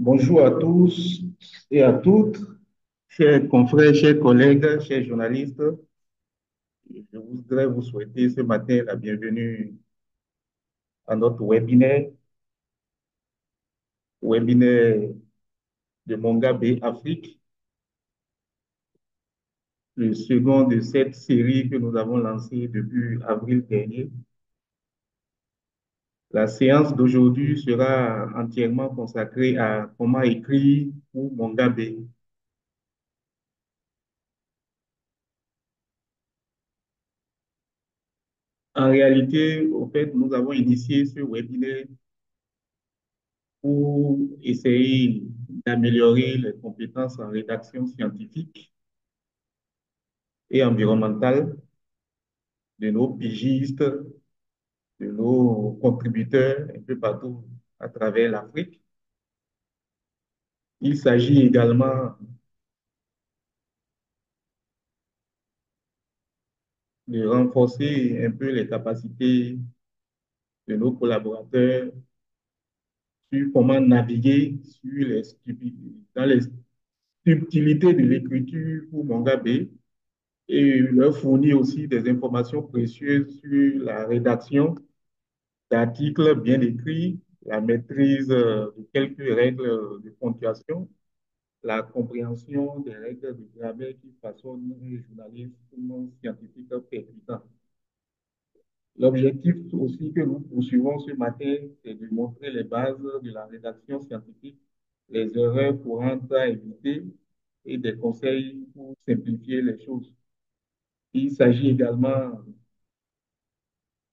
Bonjour à tous et à toutes, chers confrères, chers collègues, chers journalistes. Je voudrais vous souhaiter ce matin la bienvenue à notre webinaire de Mongabé Afrique, le second de cette série que nous avons lancée depuis avril dernier. La séance d'aujourd'hui sera entièrement consacrée à comment écrire pour Mongabé. En réalité, au fait, nous avons initié ce webinaire pour essayer d'améliorer les compétences en rédaction scientifique et environnementale de nos pigistes, de nos contributeurs un peu partout à travers l'Afrique. Il s'agit également de renforcer un peu les capacités de nos collaborateurs sur comment naviguer dans les subtilités de l'écriture pour Mongabé et leur fournir aussi des informations précieuses sur la rédaction d'articles bien écrits, la maîtrise de quelques règles de ponctuation, la compréhension des règles de grammaire qui façonnent un journalisme scientifique percutant. L'objectif aussi que nous poursuivons ce matin, c'est de montrer les bases de la rédaction scientifique, les erreurs courantes à éviter et des conseils pour simplifier les choses. Il s'agit également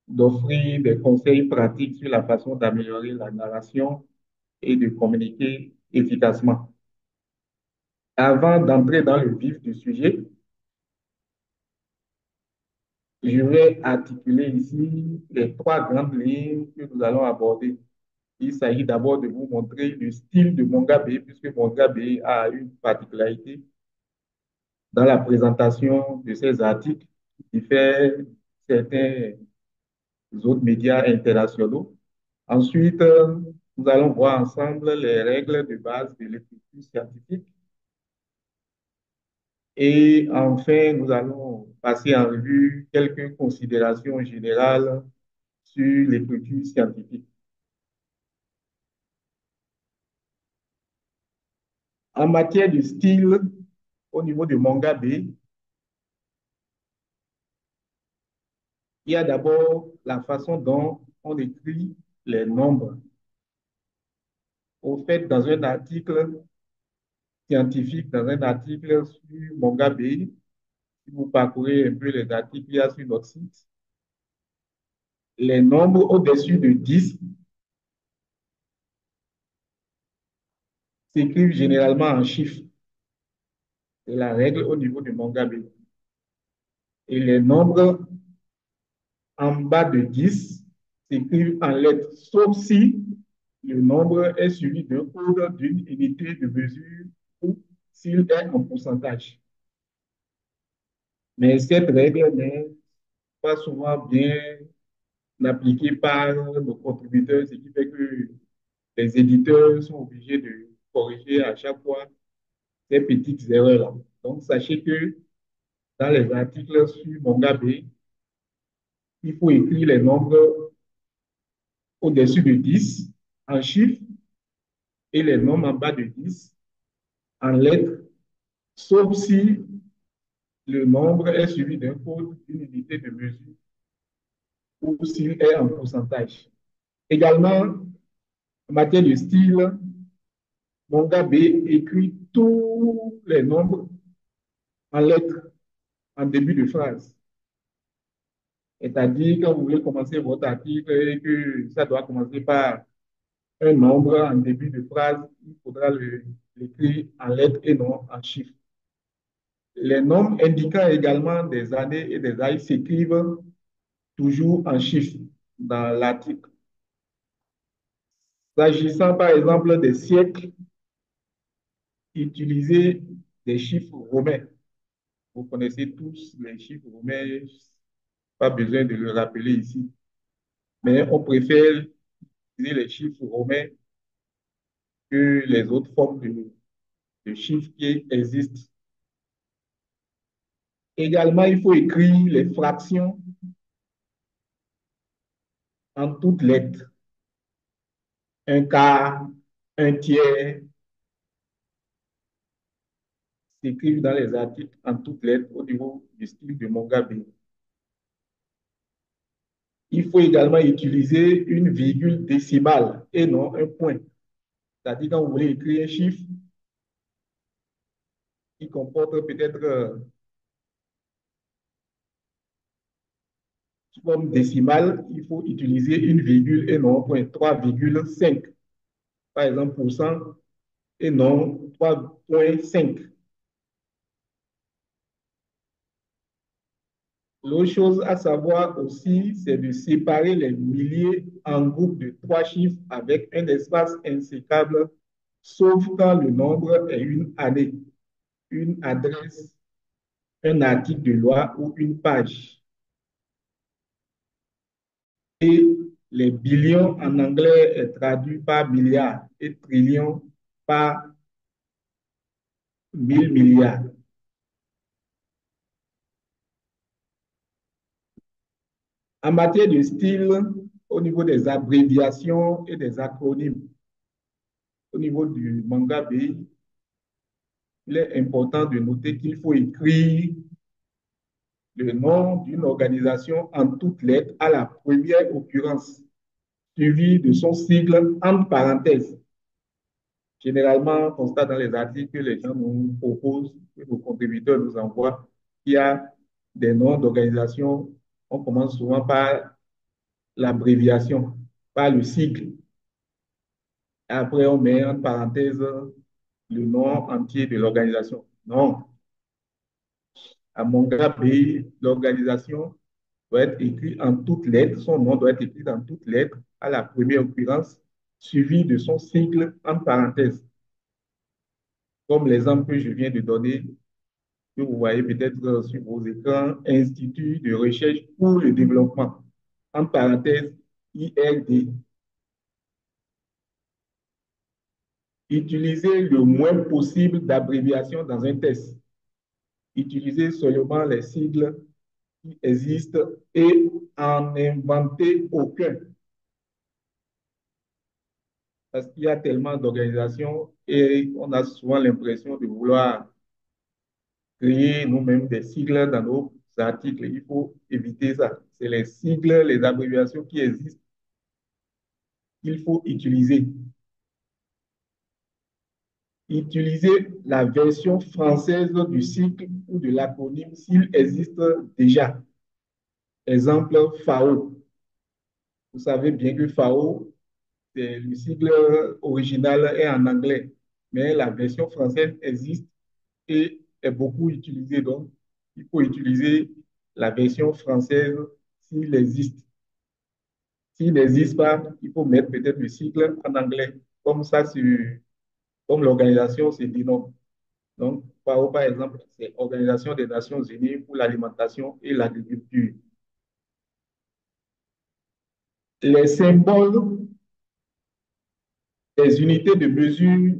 d'offrir des conseils pratiques sur la façon d'améliorer la narration et de communiquer efficacement. Avant d'entrer dans le vif du sujet, je vais articuler ici les trois grandes lignes que nous allons aborder. Il s'agit d'abord de vous montrer le style de Mongabé, puisque Mongabé a une particularité dans la présentation de ses articles qui diffère certains autres médias internationaux. Ensuite, nous allons voir ensemble les règles de base de l'écriture scientifique. Et enfin, nous allons passer en revue quelques considérations générales sur l'écriture scientifique. En matière de style, au niveau de Mongabé, il y a d'abord la façon dont on écrit les nombres. Au fait, dans un article scientifique, dans un article sur Mongabé, si vous parcourez un peu les articles qu'il y a sur notre site, les nombres au-dessus de 10 s'écrivent généralement en chiffres. C'est la règle au niveau de Mongabé. Et les nombres en bas de 10 s'écrivent en lettres, sauf si le nombre est suivi d'un code d'une unité de mesure ou s'il est en pourcentage. Mais cette règle n'est pas souvent bien appliquée par nos contributeurs, ce qui fait que les éditeurs sont obligés de corriger à chaque fois ces petites erreurs-là. Donc, sachez que dans les articles sur Mongabé, il faut écrire les nombres au-dessus de 10 en chiffres et les nombres en bas de 10 en lettres, sauf si le nombre est suivi d'un code d'une unité de mesure ou s'il est en pourcentage. Également, en matière de style, Mongabé écrit tous les nombres en lettres en début de phrase. C'est-à-dire, quand vous voulez commencer votre article et que ça doit commencer par un nombre en début de phrase, il faudra l'écrire en lettres et non en chiffres. Les nombres indiquant également des années et des âges s'écrivent toujours en chiffres dans l'article. S'agissant par exemple des siècles, utilisez des chiffres romains. Vous connaissez tous les chiffres romains, pas besoin de le rappeler ici. Mais on préfère utiliser les chiffres romains que les autres formes de chiffres qui existent. Également, il faut écrire les fractions en toutes lettres. Un quart, un tiers, s'écrivent dans les articles en toutes lettres au niveau du style de Mugabe. Il faut également utiliser une virgule décimale et non un point. C'est-à-dire quand vous voulez écrire un chiffre qui comporte peut-être sous forme décimale, il faut utiliser une virgule et non un point. 3,5 par exemple, pour cent et non 3,5. L'autre chose à savoir aussi, c'est de séparer les milliers en groupes de trois chiffres avec un espace insécable, sauf quand le nombre est une année, une adresse, un article de loi ou une page. Et les billions en anglais est traduit par milliard et trillion par 1000 milliards. En matière de style, au niveau des abréviations et des acronymes, au niveau du manga BI, il est important de noter qu'il faut écrire le nom d'une organisation en toutes lettres à la première occurrence, suivi de son sigle entre parenthèses. Généralement, on constate dans les articles que les gens nous proposent, que nos contributeurs nous envoient, qu'il y a des noms d'organisations. On commence souvent par l'abréviation, par le sigle. Après, on met en parenthèse le nom entier de l'organisation. Non, à Mongabe, l'organisation doit être écrite en toutes lettres, son nom doit être écrit en toutes lettres à la première occurrence, suivi de son sigle en parenthèse. Comme l'exemple que je viens de donner, que vous voyez peut-être sur vos écrans, Institut de recherche pour le développement, en parenthèse IRD. Utilisez le moins possible d'abréviations dans un test. Utilisez seulement les sigles qui existent et en inventez aucun. Parce qu'il y a tellement d'organisations et on a souvent l'impression de vouloir créer nous-mêmes des sigles dans nos articles. Il faut éviter ça. C'est les sigles, les abréviations qui existent qu'il faut utiliser. Utilisez la version française du cycle ou de l'acronyme s'il existe déjà. Exemple, FAO. Vous savez bien que FAO, le sigle original est en anglais, mais la version française existe et est beaucoup utilisée. Donc, il faut utiliser la version française s'il existe. S'il n'existe pas, il faut mettre peut-être le sigle en anglais. Comme ça, comme l'organisation se dénomme. Donc, FAO, par exemple, c'est Organisation des Nations Unies pour l'alimentation et l'agriculture. Les symboles des unités de mesure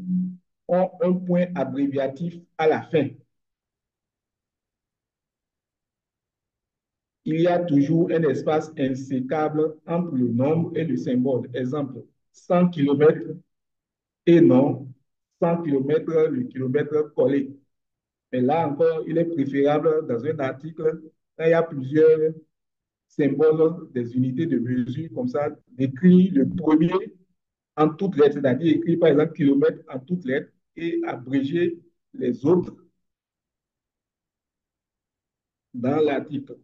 ont un point abréviatif à la fin. Il y a toujours un espace insécable entre le nombre et le symbole. Exemple, 100 km et non 100 km, le kilomètre collé. Mais là encore, il est préférable dans un article, quand il y a plusieurs symboles des unités de mesure, comme ça, d'écrire le premier en toutes lettres, c'est-à-dire écrire par exemple kilomètre en toutes lettres et abréger les autres dans l'article.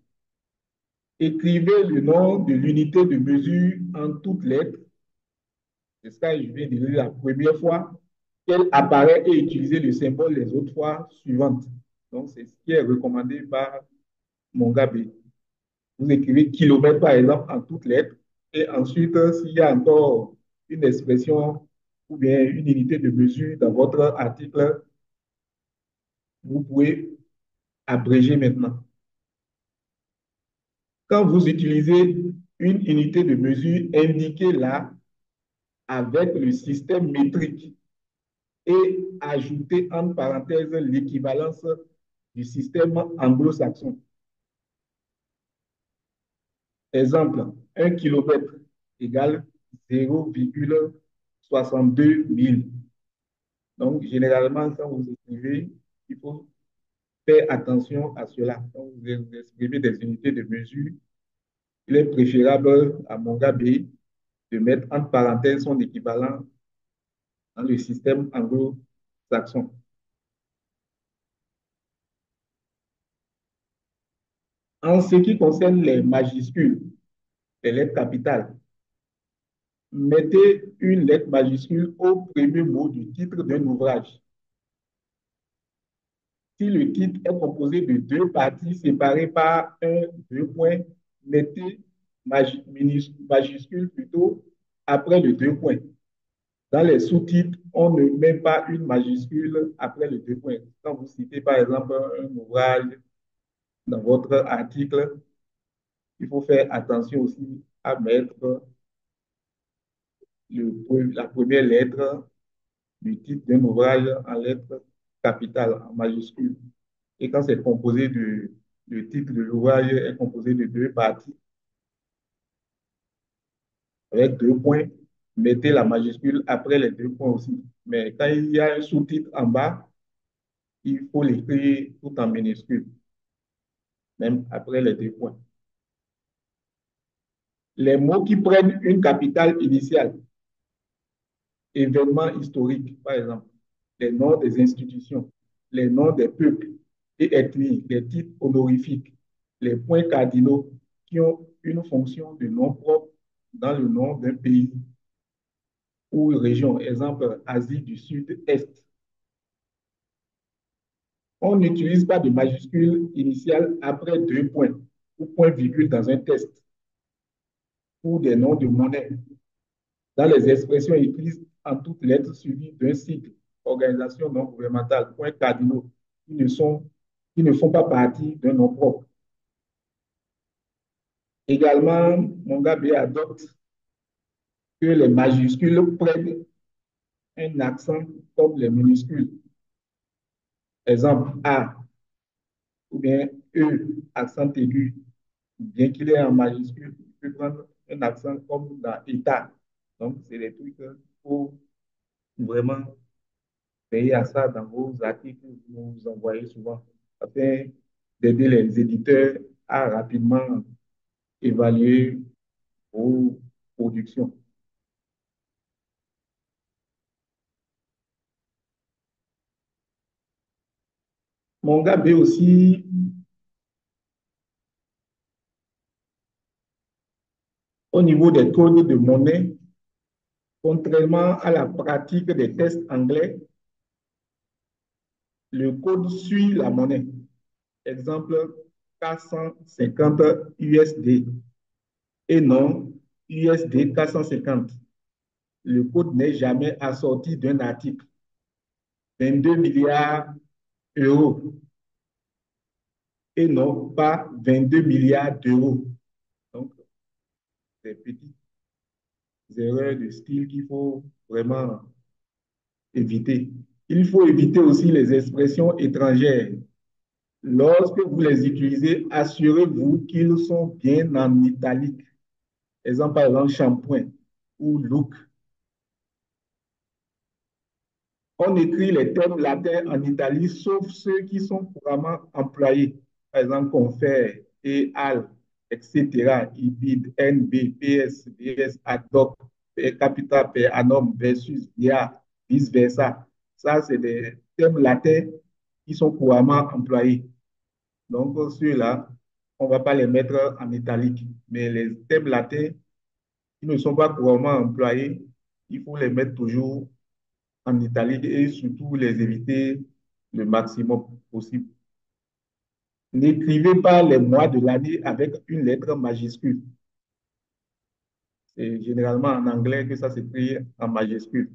Écrivez le nom de l'unité de mesure en toutes lettres. C'est ce que je viens de dire la première fois qu'elle apparaît et utiliser le symbole les autres fois suivantes. Donc, c'est ce qui est recommandé par Mongabe. Vous écrivez kilomètre, par exemple, en toutes lettres. Et ensuite, s'il y a encore une expression ou bien une unité de mesure dans votre article, vous pouvez abréger maintenant. Quand vous utilisez une unité de mesure, indiquez-la avec le système métrique. et ajouter entre parenthèses l'équivalence du système anglo-saxon. Exemple, 1 km égale 0,62 000. Donc, généralement, quand vous écrivez, il faut faire attention à cela. Quand vous exprimez des unités de mesure, il est préférable à Mongabé de mettre entre parenthèses son équivalent dans le système anglo-saxon. En ce qui concerne les majuscules, les lettres capitales, mettez une lettre majuscule au premier mot du titre d'un ouvrage. Si le titre est composé de deux parties séparées par un, deux points, mettez majuscule plutôt après le deux points. Dans les sous-titres, on ne met pas une majuscule après les deux points. Quand vous citez par exemple un ouvrage dans votre article, il faut faire attention aussi à mettre la première lettre du titre d'un ouvrage en lettres capitales, en majuscule. Et quand c'est composé le titre de l'ouvrage est composé de deux parties avec deux points, mettez la majuscule après les deux points aussi. Mais quand il y a un sous-titre en bas, il faut l'écrire tout en minuscule, même après les deux points. Les mots qui prennent une capitale initiale, événements historiques, par exemple, les noms des institutions, les noms des peuples et ethnies, les titres honorifiques, les points cardinaux qui ont une fonction de nom propre dans le nom d'un pays ou une région, exemple Asie du Sud-Est. On n'utilise pas de majuscule initiale après deux points ou point virgule dans un test ou des noms de monnaie. Dans les expressions écrites en toutes lettres suivies d'un cycle, organisation non gouvernementale, points cardinaux, qui ne font pas partie d'un nom propre. Également, Mongabé adopte que les majuscules prennent un accent comme les minuscules. Exemple A ou bien E, accent aigu. Bien qu'il est en majuscule, il peut prendre un accent comme dans État. Donc, c'est des trucs qu'il faut vraiment veiller à ça dans vos articles que vous envoyez souvent, afin d'aider les éditeurs à rapidement évaluer vos productions. Mon gars B aussi, au niveau des codes de monnaie, contrairement à la pratique des tests anglais, le code suit la monnaie. Exemple, 450 USD et non USD 450. Le code n'est jamais assorti d'un article. 22 milliards d'euros et non pas 22 milliards d'euros. Donc, des petites erreurs de style qu'il faut vraiment éviter. Il faut éviter aussi les expressions étrangères. Lorsque vous les utilisez, assurez-vous qu'ils sont bien en italique. Exemple, par exemple, shampoing ou look. On écrit les termes latins en Italie, sauf ceux qui sont couramment employés. Par exemple, confère, et al, etc., ibid, nb, ps, bs, ad hoc, per capita, per annum, versus, via, vice versa. Ça, c'est des termes latins qui sont couramment employés. Donc, ceux-là, on ne va pas les mettre en italique. Mais les termes latins qui ne sont pas couramment employés, il faut les mettre toujours en italique et surtout les éviter le maximum possible. N'écrivez pas les mois de l'année avec une lettre majuscule. C'est généralement en anglais que ça s'écrit en majuscule.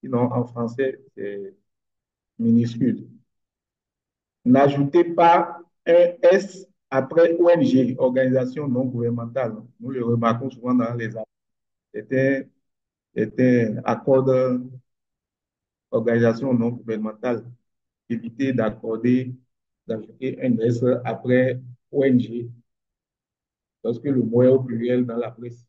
Sinon, en français, c'est minuscule. N'ajoutez pas un S après ONG, organisation non gouvernementale. Nous le remarquons souvent dans les accords organisations non gouvernementales, éviter d'ajouter un S après ONG, lorsque le mot est au pluriel dans la presse.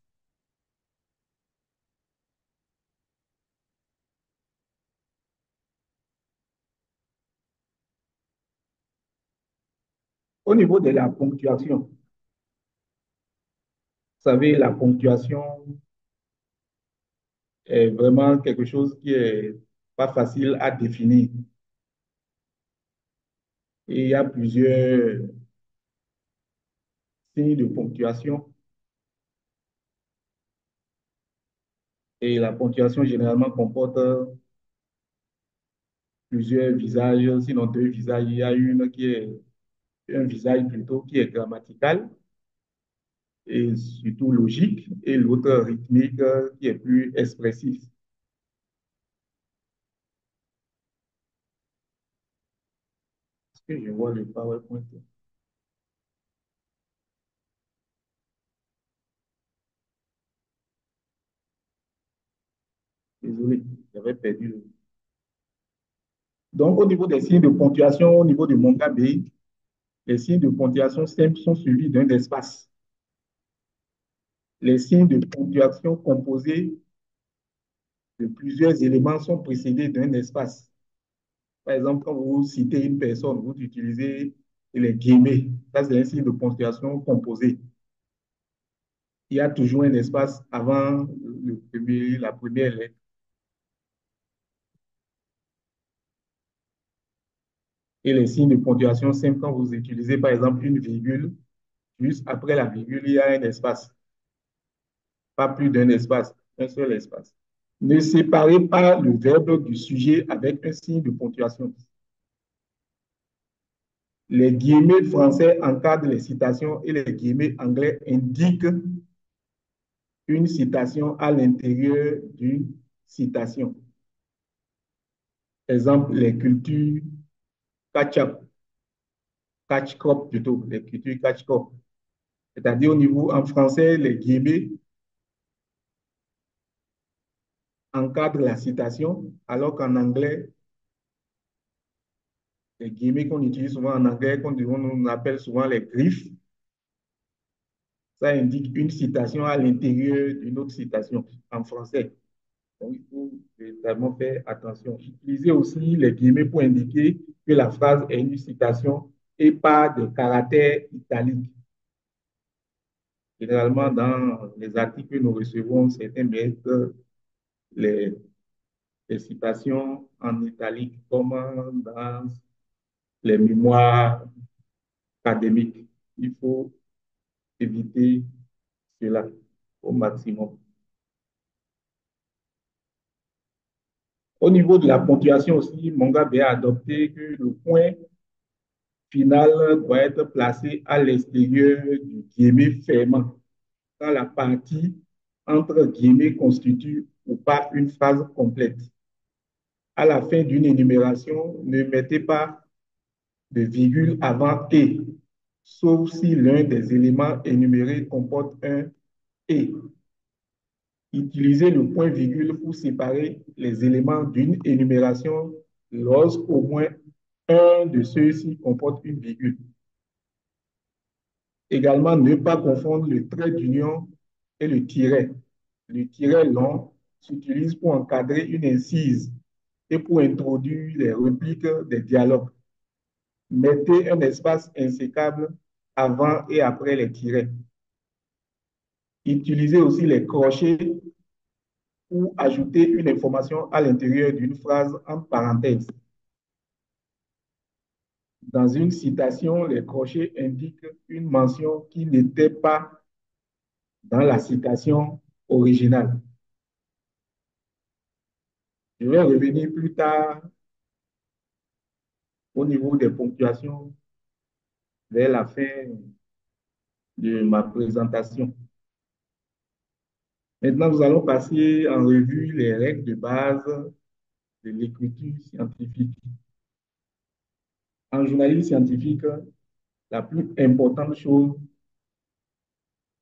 Au niveau de la ponctuation, vous savez, la ponctuation est vraiment quelque chose qui est pas facile à définir. Et il y a plusieurs signes de ponctuation. Et la ponctuation généralement comporte plusieurs visages, sinon deux visages. Il y a une qui est un visage plutôt qui est grammatical et surtout logique, et l'autre rythmique qui est plus expressif. Est-ce que je vois le PowerPoint? Désolé, j'avais perdu le. Donc, au niveau des signes de ponctuation, au niveau de Monga B, les signes de ponctuation simples sont suivis d'un espace. Les signes de ponctuation composés de plusieurs éléments sont précédés d'un espace. Par exemple, quand vous citez une personne, vous utilisez les guillemets. Ça, c'est un signe de ponctuation composé. Il y a toujours un espace avant la première lettre. Et les signes de ponctuation simples, quand vous utilisez par exemple une virgule, juste après la virgule, il y a un espace. Pas plus d'un espace, un seul espace. Ne séparez pas le verbe du sujet avec un signe de ponctuation. Les guillemets français encadrent les citations et les guillemets anglais indiquent une citation à l'intérieur d'une citation. Exemple, les cultures catch-up, catch-crop plutôt, les cultures catch-crop. C'est-à-dire au niveau, en français, les guillemets encadrent la citation, alors qu'en anglais, les guillemets qu'on utilise souvent en anglais, qu'on appelle souvent les griffes, ça indique une citation à l'intérieur d'une autre citation en français. Donc, il faut véritablement faire attention. Utilisez aussi les guillemets pour indiquer que la phrase est une citation et pas de caractères italiques. Généralement, dans les articles que nous recevons, certains mettent les, les citations en italique comme dans les mémoires académiques. Il faut éviter cela au maximum. Au niveau de la ponctuation aussi, Monga a adopté que le point final doit être placé à l'extérieur du guillemot fermant, quand la partie entre guillemets constitue ou pas une phrase complète. À la fin d'une énumération, ne mettez pas de virgule avant et, sauf si l'un des éléments énumérés comporte un et. Utilisez le point-virgule pour séparer les éléments d'une énumération lorsqu'au moins un de ceux-ci comporte une virgule. Également, ne pas confondre le trait d'union et le tiret. Le tiret long s'utilise pour encadrer une incise et pour introduire les répliques des dialogues. Mettez un espace insécable avant et après les tirets. Utilisez aussi les crochets ou ajouter une information à l'intérieur d'une phrase en parenthèse. Dans une citation, les crochets indiquent une mention qui n'était pas dans la citation originale. Je vais revenir plus tard au niveau des ponctuations vers la fin de ma présentation. Maintenant, nous allons passer en revue les règles de base de l'écriture scientifique. En journalisme scientifique, la plus importante chose,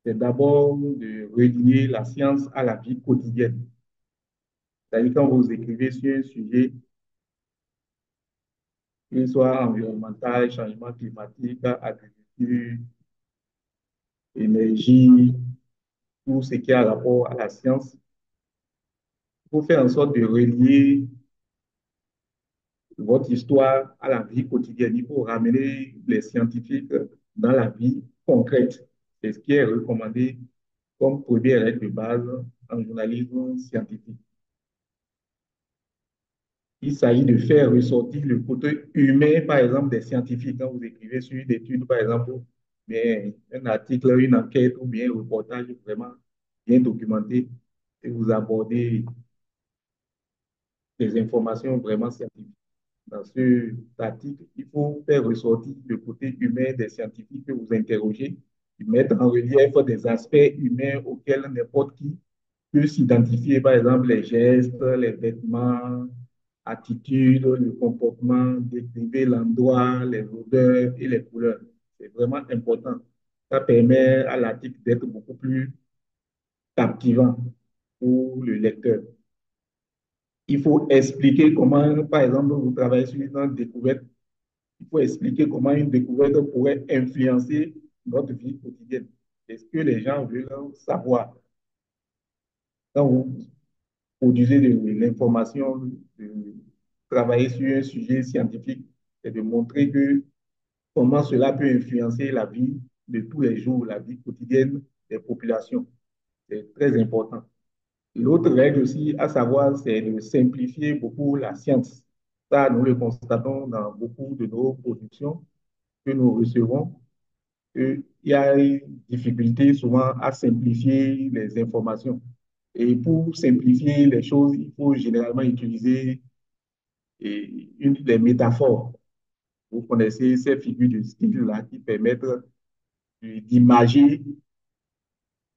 c'est d'abord de relier la science à la vie quotidienne. C'est-à-dire quand vous écrivez sur un sujet, qu'il soit environnemental, changement climatique, agriculture, énergie, tout ce qui a rapport à la science. Il faut faire en sorte de relier votre histoire à la vie quotidienne. Il faut ramener les scientifiques dans la vie concrète. C'est ce qui est recommandé comme première règle de base en journalisme scientifique. Il s'agit de faire ressortir le côté humain, par exemple, des scientifiques. Quand vous écrivez sur une étude, par exemple, bien, un article, une enquête ou bien un reportage vraiment bien documenté, et vous abordez des informations vraiment scientifiques. Dans ce article, il faut faire ressortir le côté humain des scientifiques que vous interrogez, et mettre en relief des aspects humains auxquels n'importe qui peut s'identifier, par exemple les gestes, les vêtements, attitudes, le comportement, décrire l'endroit, les odeurs et les couleurs. C'est vraiment important. Ça permet à l'article d'être beaucoup plus captivant pour le lecteur. Il faut expliquer comment, par exemple, vous travaillez sur une découverte. Il faut expliquer comment une découverte pourrait influencer notre vie quotidienne. C'est ce que les gens veulent savoir. Quand vous produisez de l'information, de travailler sur un sujet scientifique, c'est de montrer que comment cela peut influencer la vie de tous les jours, la vie quotidienne des populations. C'est très important. L'autre règle aussi, à savoir, c'est de simplifier beaucoup la science. Ça, nous le constatons dans beaucoup de nos productions que nous recevons. Il y a une difficulté souvent à simplifier les informations. Et pour simplifier les choses, il faut généralement utiliser des métaphores. Vous connaissez ces figures de style-là qui permettent d'imager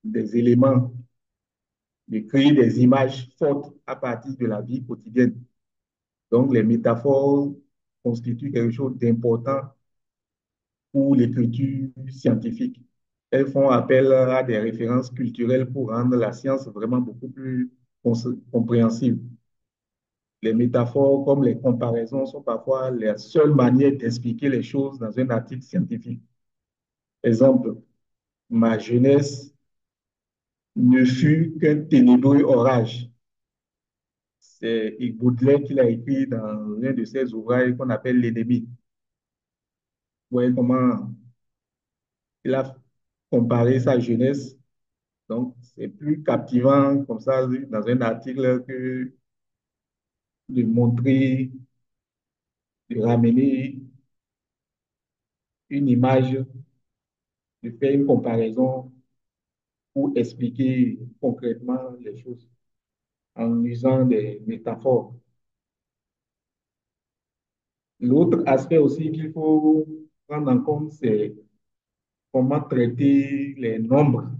des éléments, de créer des images fortes à partir de la vie quotidienne. Donc, les métaphores constituent quelque chose d'important pour l'écriture scientifique. Elles font appel à des références culturelles pour rendre la science vraiment beaucoup plus compréhensible. Les métaphores comme les comparaisons sont parfois la seule manière d'expliquer les choses dans un article scientifique. Exemple, ma jeunesse ne fut qu'un ténébreux orage. C'est Baudelaire qui l'a écrit dans l'un de ses ouvrages qu'on appelle L'Ennemi. Vous voyez comment il a comparé sa jeunesse. Donc, c'est plus captivant comme ça dans un article que de montrer, de ramener une image, de faire une comparaison pour expliquer concrètement les choses en usant des métaphores. L'autre aspect aussi qu'il faut prendre en compte, c'est comment traiter les nombres.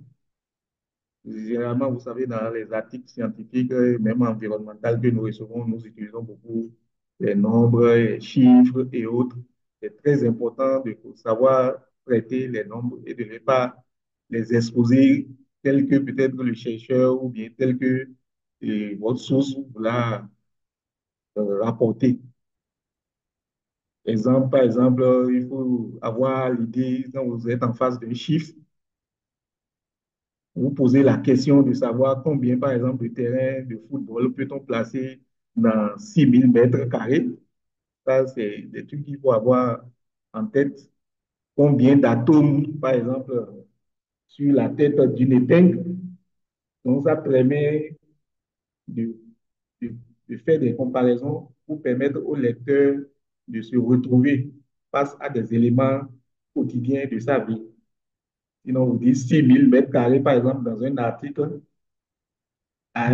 Généralement, vous savez, dans les articles scientifiques, même environnementaux que nous recevons, nous utilisons beaucoup les nombres, les chiffres et autres. C'est très important de savoir traiter les nombres et de ne pas les exposer tels que peut-être le chercheur ou bien tel que votre source vous l'a rapporté. Exemple, par exemple, il faut avoir l'idée, quand vous êtes en face d'un chiffre, vous posez la question de savoir combien, par exemple, de terrain de football peut-on placer dans 6 000 mètres carrés. Ça, c'est des trucs qu'il faut avoir en tête. Combien d'atomes, par exemple, sur la tête d'une épingle. Donc, ça permet de, de, de faire des comparaisons pour permettre au lecteur de se retrouver face à des éléments quotidiens de sa vie. Sinon, vous dites 6 000 mètres carrés, par exemple, dans un article, à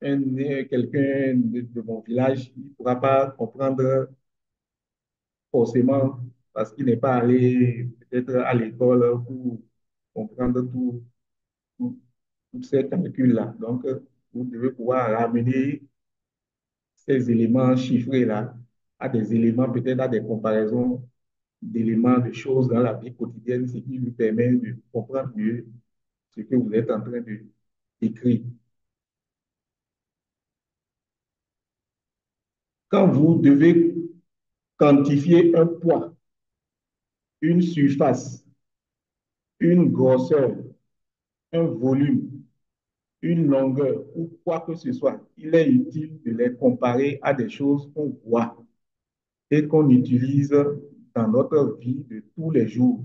quelqu'un de mon village, il ne pourra pas comprendre forcément parce qu'il n'est pas allé peut-être à l'école pour comprendre tout- tous ces calculs-là. Donc, vous devez pouvoir ramener ces éléments chiffrés-là à des éléments, peut-être à des comparaisons d'éléments, de choses dans la vie quotidienne, ce qui lui permet de comprendre mieux ce que vous êtes en train d'écrire. Quand vous devez quantifier un poids, une surface, une grosseur, un volume, une longueur ou quoi que ce soit, il est utile de les comparer à des choses qu'on voit et qu'on utilise dans notre vie de tous les jours.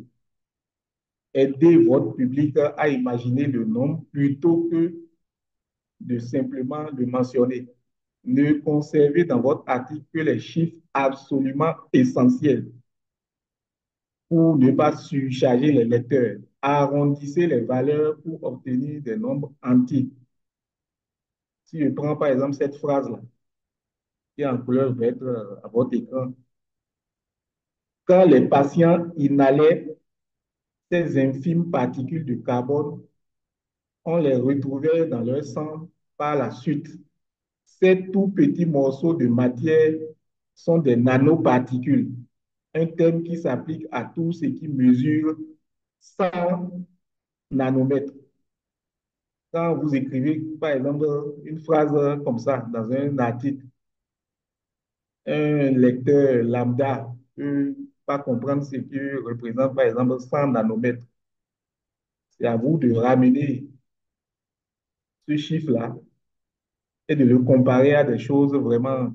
Aidez votre public à imaginer le nombre plutôt que de simplement le mentionner. Ne conservez dans votre article que les chiffres absolument essentiels pour ne pas surcharger les lecteurs. Arrondissez les valeurs pour obtenir des nombres entiers. Si je prends par exemple cette phrase-là, qui est en couleur verte à votre écran, quand les patients inhalaient ces infimes particules de carbone, on les retrouvait dans leur sang par la suite. Ces tout petits morceaux de matière sont des nanoparticules, un terme qui s'applique à tout ce qui mesure 100 nanomètres. Quand vous écrivez, par exemple, une phrase comme ça dans un article, un lecteur lambda peut pas comprendre ce que représente, par exemple, 100 nanomètres. C'est à vous de ramener ce chiffre-là et de le comparer à des choses vraiment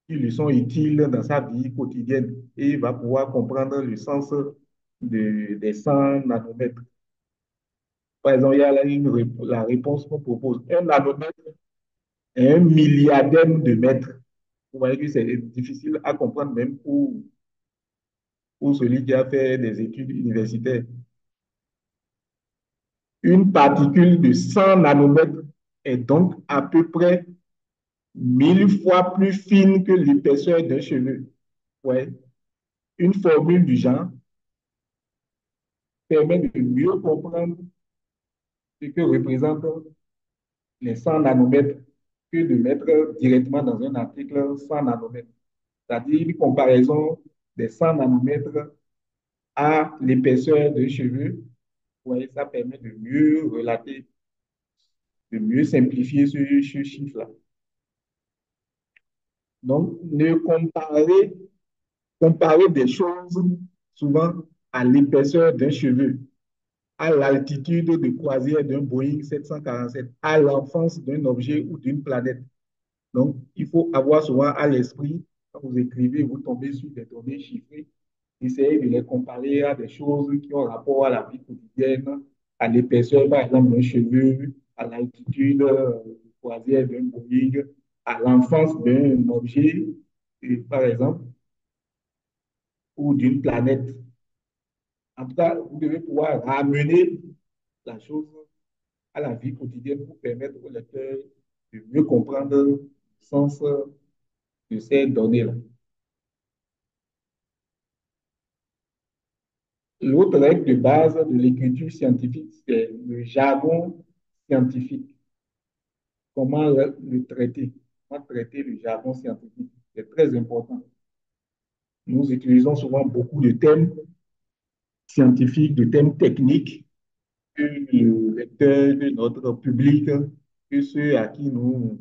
qui lui sont utiles dans sa vie quotidienne. Et il va pouvoir comprendre le sens des 100 nanomètres. Par exemple, il y a là la réponse qu'on propose. Un nanomètre est un milliardaire de mètre. Vous voyez que c'est difficile à comprendre même pour celui qui a fait des études universitaires. Une particule de 100 nanomètres est donc à peu près 1000 fois plus fine que l'épaisseur d'un cheveu. Ouais. Une formule du genre permet de mieux comprendre ce que représentent les 100 nanomètres que de mettre directement dans un article 100 nanomètres. C'est-à-dire une comparaison des 100 nanomètres à l'épaisseur d'un cheveu. Ouais, ça permet de mieux relater, de mieux simplifier ce chiffre-là. Donc, ne comparer des choses souvent à l'épaisseur d'un cheveu, à l'altitude de croisière d'un Boeing 747, à l'enfance d'un objet ou d'une planète. Donc, il faut avoir souvent à l'esprit, quand vous écrivez, vous tombez sur des données chiffrées, essayez de les comparer à des choses qui ont rapport à la vie quotidienne, à l'épaisseur, par exemple, d'un cheveu, à l'altitude de croisière d'un Boeing, à l'enfance d'un objet, par exemple, ou d'une planète. En tout cas, vous devez pouvoir ramener la chose à la vie quotidienne pour permettre au lecteur de mieux comprendre le sens de ces données-là. L'autre règle de base de l'écriture scientifique, c'est le jargon scientifique. Comment le traiter? Comment traiter le jargon scientifique? C'est très important. Nous utilisons souvent beaucoup de termes scientifiques, de thèmes techniques que le lecteur, que notre public, que ceux à qui nous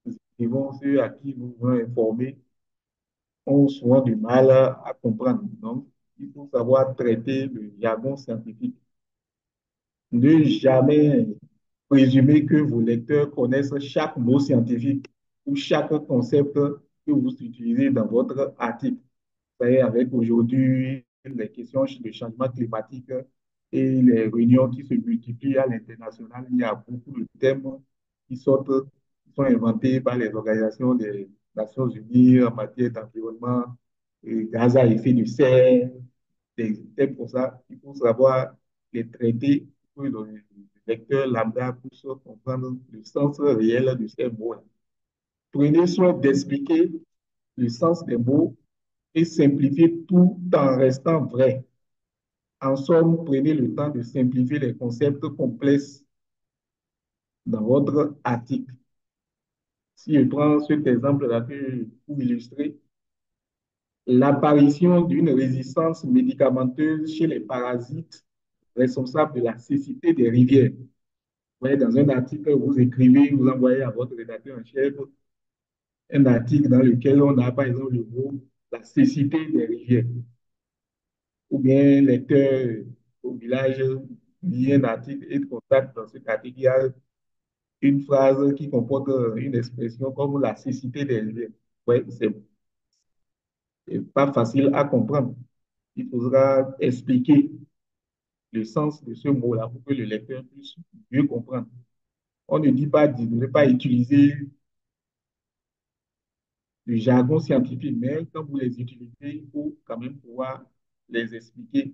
écrivons, ceux à qui nous voulons informer, ont souvent du mal à comprendre. Donc, il faut savoir traiter le jargon scientifique. Ne jamais présumer que vos lecteurs connaissent chaque mot scientifique ou chaque concept que vous utilisez dans votre article. Vous savez, avec aujourd'hui les questions de changement climatique et les réunions qui se multiplient à l'international, il y a beaucoup de thèmes qui sortent, qui sont inventés par les organisations des Nations Unies en matière d'environnement, gaz à effet de serre, des thèmes comme ça. Il faut savoir les traiter pour que le lecteur lambda puisse comprendre le sens réel de ces mots-là. Prenez soin d'expliquer le sens des mots et simplifier tout en restant vrai. En somme, prenez le temps de simplifier les concepts complexes dans votre article. Si je prends cet exemple-là pour illustrer, l'apparition d'une résistance médicamenteuse chez les parasites responsables de la cécité des rivières. Vous voyez, dans un article, vous écrivez, vous envoyez à votre rédacteur en chef un article dans lequel on a, par exemple, le mot la cécité des rivières, ou bien lecteur au village lit un article et constate dans cet article, il y a une phrase qui comporte une expression comme la cécité des rivières. Ouais, c'est pas facile à comprendre. Il faudra expliquer le sens de ce mot-là pour que le lecteur puisse mieux comprendre. On ne dit pas de ne pas utiliser le jargon scientifique, mais quand vous les utilisez, il faut quand même pouvoir les expliquer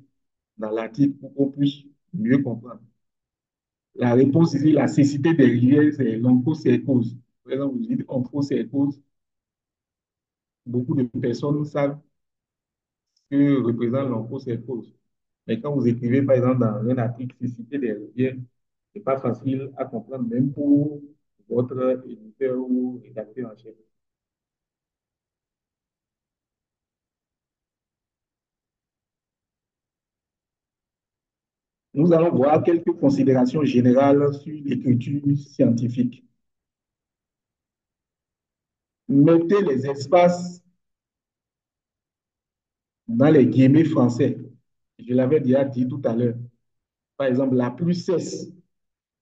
dans l'article pour qu'on puisse mieux comprendre. La réponse ici, la cécité des rivières, c'est l'onchocercose. Par exemple, vous dites onchocercose, beaucoup de personnes savent ce que représente l'onchocercose. Mais quand vous écrivez, par exemple, dans un article cécité des rivières, ce n'est pas facile à comprendre, même pour votre éditeur ou rédacteur en chef. Nous allons voir quelques considérations générales sur l'écriture scientifique. Mettez les espaces dans les guillemets français. Je l'avais déjà dit tout à l'heure. Par exemple, la plus cesse.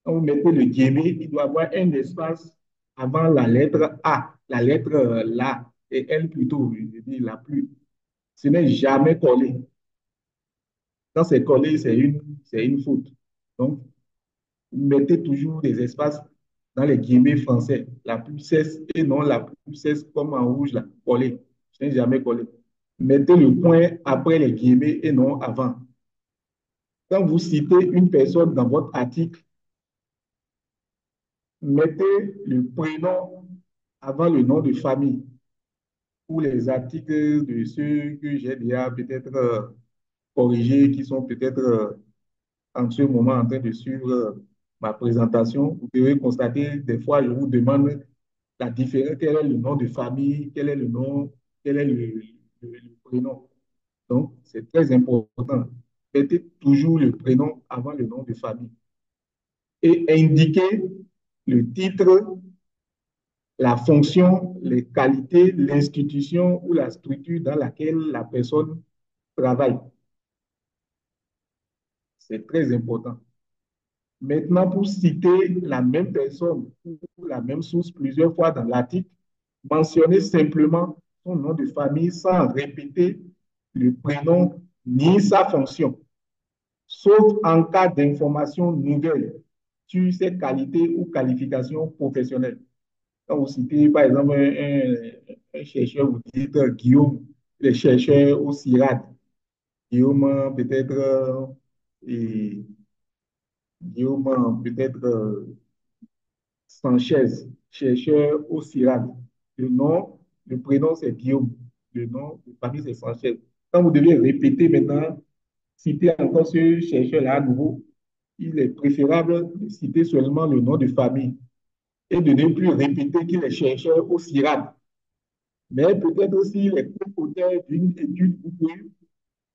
Quand vous mettez le guillemet, il doit y avoir un espace avant la lettre A, la lettre la, et elle plutôt, je dis la plus. Ce n'est jamais collé. Quand c'est collé, c'est une faute. Donc, vous mettez toujours des espaces dans les guillemets français. La plus cesse et non la plus cesse comme en rouge, là, collé. Ce n'est jamais collé. Mettez le point après les guillemets et non avant. Quand vous citez une personne dans votre article, mettez le prénom avant le nom de famille. Pour les articles de ceux que j'ai déjà peut-être corrigés, qui sont peut-être en ce moment en train de suivre ma présentation, vous devez constater, des fois, je vous demande la différence, quel est le nom de famille, quel est le nom, quel est le prénom. Donc, c'est très important. Mettez toujours le prénom avant le nom de famille et indiquez le titre, la fonction, les qualités, l'institution ou la structure dans laquelle la personne travaille. C'est très important. Maintenant, pour citer la même personne ou la même source plusieurs fois dans l'article, mentionnez simplement son nom de famille sans répéter le prénom ni sa fonction, sauf en cas d'information nouvelle sur ses qualités ou qualifications professionnelles. Quand vous citez, par exemple, un chercheur, vous dites Guillaume, le chercheur au CIRAD. Guillaume, peut-être, et Guillaume, peut-être Sanchez, chercheur au CIRAD. Le nom, le prénom, c'est Guillaume. Le nom de famille, c'est Sanchez. Quand vous devez répéter maintenant, citer encore ce chercheur-là à nouveau, il est préférable de citer seulement le nom de famille et de ne plus répéter qu'il est chercheur au CIRAD. Mais peut-être aussi les co-auteurs d'une étude, vous pouvez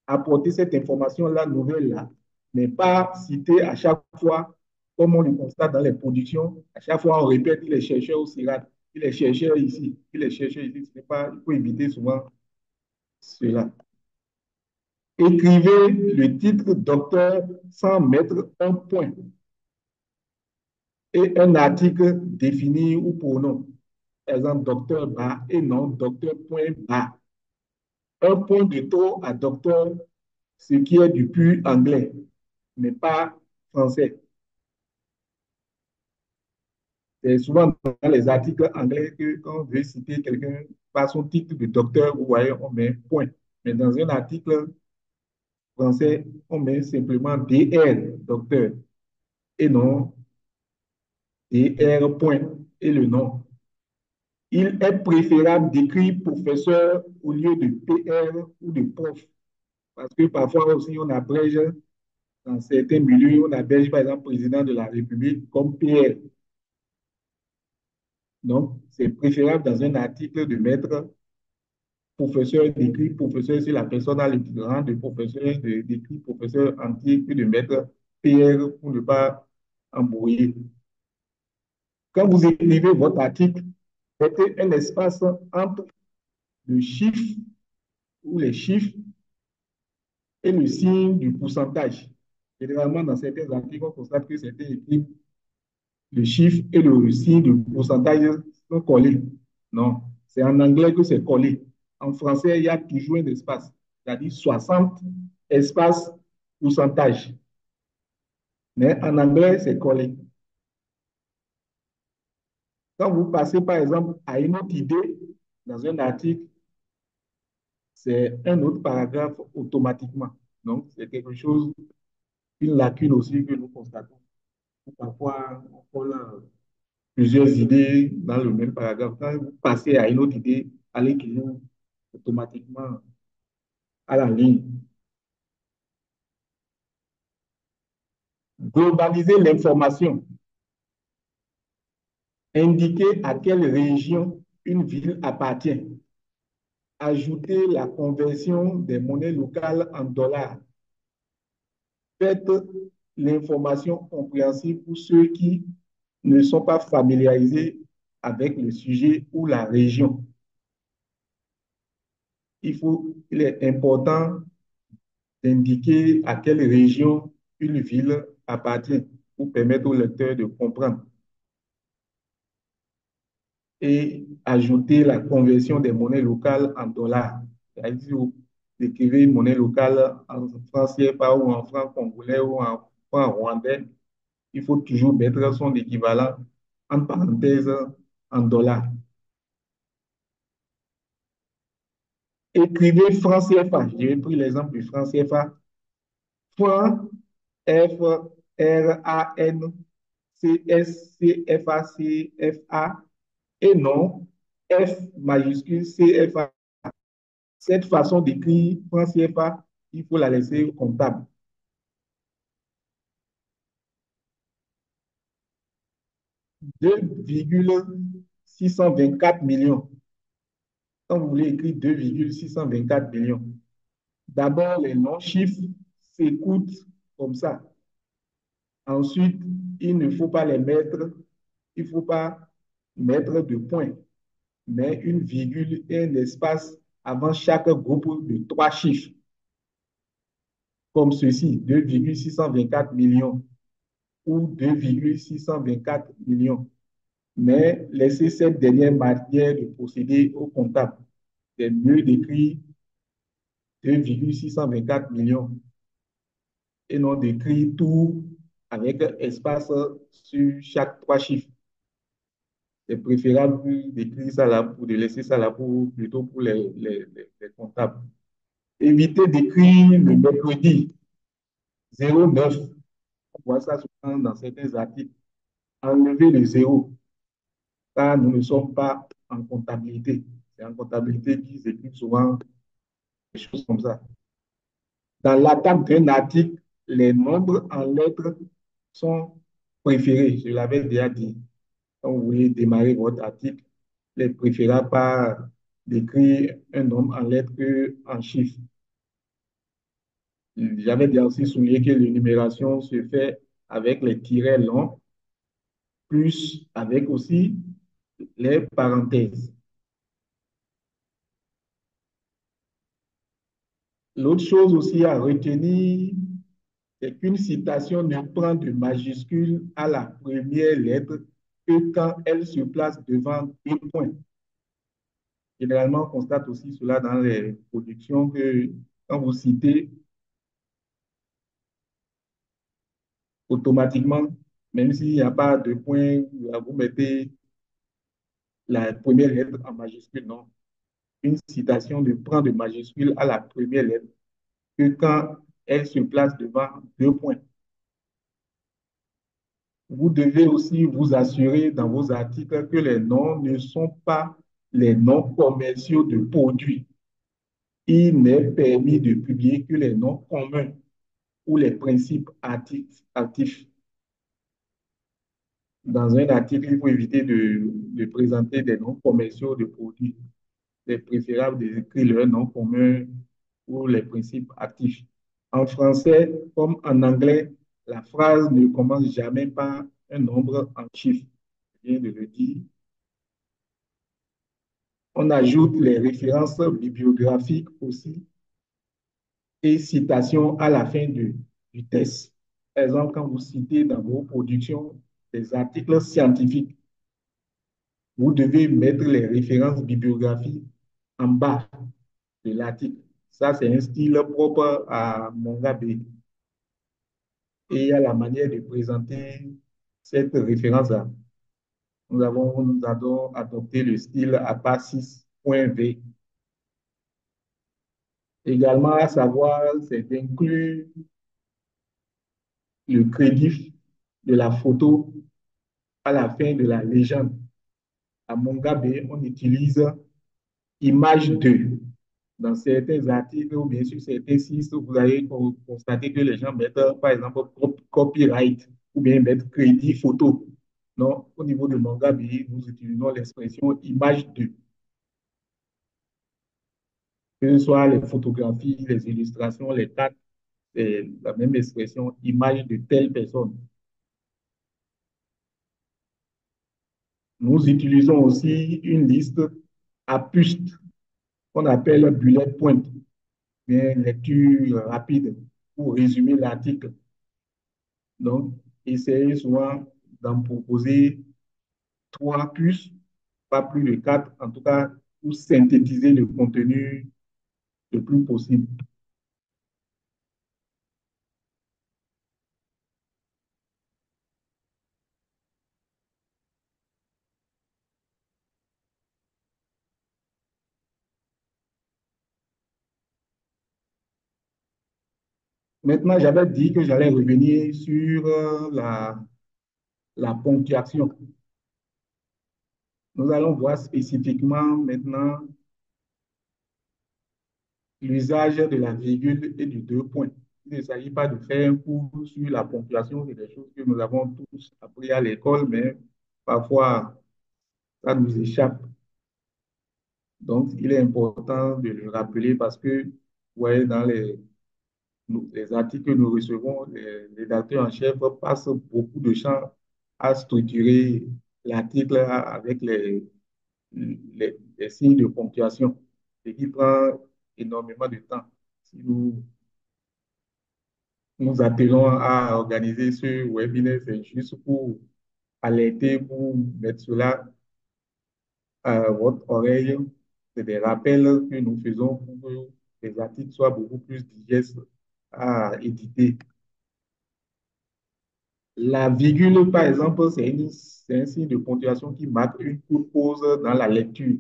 apporter cette information-là, nouvelle-là, mais pas citer à chaque fois, comme on le constate dans les productions, à chaque fois on répète qu'il est chercheur au CIRAD, qu'il est chercheur ici, qu'il est chercheur ici. Ce n'est pas, il faut éviter souvent cela. Écrivez le titre docteur sans mettre un point et un article défini ou pronom. Par exemple, docteur bas et non docteur point bas. Un point de trop à docteur, ce qui est du pur anglais, mais pas français. C'est souvent dans les articles anglais que quand on veut citer quelqu'un par son titre de docteur, vous voyez, on met point. Mais dans un article français, on met simplement DR, docteur, et non DR point, et le nom. Il est préférable d'écrire professeur au lieu de PR ou de prof, parce que parfois aussi on abrège dans certains milieux, on abrège par exemple président de la République comme PR. Donc, c'est préférable dans un article de mettre professeur d'écrit, professeur si la personne a le rang de professeur d'écrit, professeur entier, que de mettre PR pour ne pas embrouiller. Quand vous écrivez votre article, Mettez un espace entre le chiffre ou les chiffres et le signe du pourcentage. Généralement, dans certains articles, on constate que certains écrits, le chiffre et le signe du pourcentage sont collés. Non, c'est en anglais que c'est collé. En français, il y a toujours un espace, c'est-à-dire 60 espace pourcentage. Mais en anglais, c'est collé. Quand vous passez, par exemple, à une autre idée dans un article, c'est un autre paragraphe automatiquement. Donc, c'est quelque chose, une lacune aussi que nous constatons. Parfois, on colle plusieurs idées dans le même paragraphe. Quand vous passez à une autre idée, allez toujours automatiquement à la ligne. Globaliser l'information. Indiquer à quelle région une ville appartient. Ajouter la conversion des monnaies locales en dollars. Faites l'information compréhensible pour ceux qui ne sont pas familiarisés avec le sujet ou la région. Il est important d'indiquer à quelle région une ville appartient pour permettre au lecteur de comprendre et ajouter la conversion des monnaies locales en dollars. C'est-à-dire, vous écrivez une monnaie locale en franc CFA ou en franc congolais ou en franc rwandais, il faut toujours mettre son équivalent en parenthèse en dollars. Écrivez franc CFA. J'ai pris l'exemple du franc CFA. Franc F R A N C S C F A C F A et non F majuscule C F A. Cette façon d'écrire franc CFA, il faut la laisser comptable. 2,624 millions. Quand vous voulez écrire 2,624 millions, d'abord les non-chiffres s'écoutent comme ça. Ensuite, il ne faut pas les mettre, il ne faut pas mettre de points, mais une virgule et un espace avant chaque groupe de trois chiffres, comme ceci, 2,624 millions ou 2,624 millions. Mais laissez cette dernière manière de procéder au comptable. C'est mieux d'écrire 2,624 millions et non d'écrire tout avec espace sur chaque trois chiffres. C'est préférable d'écrire ça là, pour de laisser ça là pour, plutôt pour les comptables. Évitez d'écrire le mercredi 09. On voit ça souvent dans certains articles. Enlevez le zéro, car nous ne sommes pas en comptabilité. C'est en comptabilité qu'ils écrivent souvent des choses comme ça. Dans l'attaque d'un article, les nombres en lettres sont préférés. Je l'avais déjà dit. Quand vous voulez démarrer votre article, il est préférable pas d'écrire un nombre en lettres qu'en chiffres. J'avais déjà aussi souligné que l'énumération se fait avec les tirets longs, plus avec aussi les parenthèses. L'autre chose aussi à retenir, c'est qu'une citation ne prend de majuscule à la première lettre que quand elle se place devant deux points. Généralement, on constate aussi cela dans les productions que quand vous citez automatiquement, même s'il n'y a pas de point, vous mettez la première lettre en majuscule. Non. Une citation ne prend de majuscule à la première lettre que quand elle se place devant deux points. Vous devez aussi vous assurer dans vos articles que les noms ne sont pas les noms commerciaux de produits. Il n'est permis de publier que les noms communs ou les principes actifs. Dans un article, il faut éviter de présenter des noms commerciaux de produits. C'est préférable d'écrire leur nom commun ou les principes actifs. En français comme en anglais, la phrase ne commence jamais par un nombre en chiffres. Je viens de le dire. On ajoute les références bibliographiques aussi et citations à la fin du test. Par exemple, quand vous citez dans vos productions des articles scientifiques, vous devez mettre les références bibliographiques en bas de l'article. Ça, c'est un style propre à Mongabe. Et il y a la manière de présenter cette référence-là. Nous avons adopté le style APA 6.v. Également, à savoir, c'est d'inclure le crédit de la photo à la fin de la légende. À Mongabe, on utilise image 2. Dans certains articles ou bien sur certains sites, vous allez constater que les gens mettent, par exemple, copyright ou bien mettre crédit photo. Non, au niveau de Mongabe, nous utilisons l'expression image 2. Que ce soit les photographies, les illustrations, les dates, c'est la même expression, image de telle personne. Nous utilisons aussi une liste à puce qu'on appelle bullet point, bien lecture rapide pour résumer l'article. Donc, essayez souvent d'en proposer trois plus, pas plus de quatre, en tout cas, pour synthétiser le contenu le plus possible. Maintenant, j'avais dit que j'allais revenir sur la ponctuation. Nous allons voir spécifiquement maintenant l'usage de la virgule et du deux points. Il ne s'agit pas de faire un cours sur la ponctuation, c'est des choses que nous avons tous appris à l'école, mais parfois ça nous échappe. Donc, il est important de le rappeler parce que, ouais, dans les articles que nous recevons, les rédacteurs en chef passent beaucoup de temps à structurer l'article avec les signes de ponctuation, ce qui prend énormément de temps. Si nous appelons à organiser ce webinaire, c'est juste pour alerter, pour mettre cela à votre oreille. C'est des rappels que nous faisons pour que les articles soient beaucoup plus digestes à éditer. La virgule, par exemple, c'est un signe de ponctuation qui marque une courte pause dans la lecture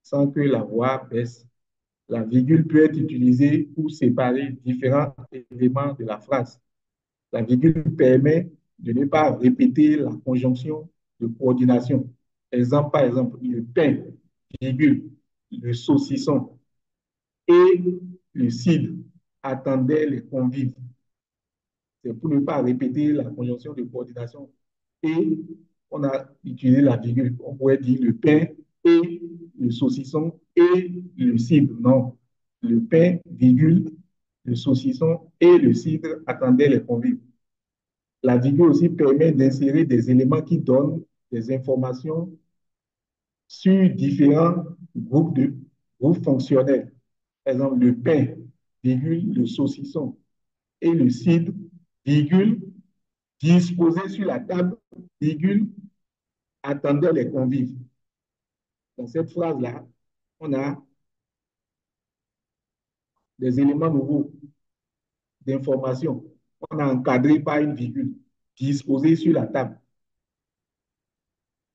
sans que la voix baisse. La virgule peut être utilisée pour séparer différents éléments de la phrase. La virgule permet de ne pas répéter la conjonction de coordination. Exemple, par exemple, le pain, virgule, le saucisson et le cidre attendaient les convives. C'est pour ne pas répéter la conjonction de coordination. Et on a utilisé la virgule. On pourrait dire le pain et le saucisson et le cidre. Non. Le pain, virgule, le saucisson et le cidre attendaient les convives. La virgule aussi permet d'insérer des éléments qui donnent des informations sur différents groupes fonctionnels. Par exemple, le pain, virgule, le saucisson et le cidre, virgule, disposés sur la table, virgule, attendaient les convives. Dans cette phrase-là, on a des éléments nouveaux d'information. On a encadré par une virgule, disposée sur la table.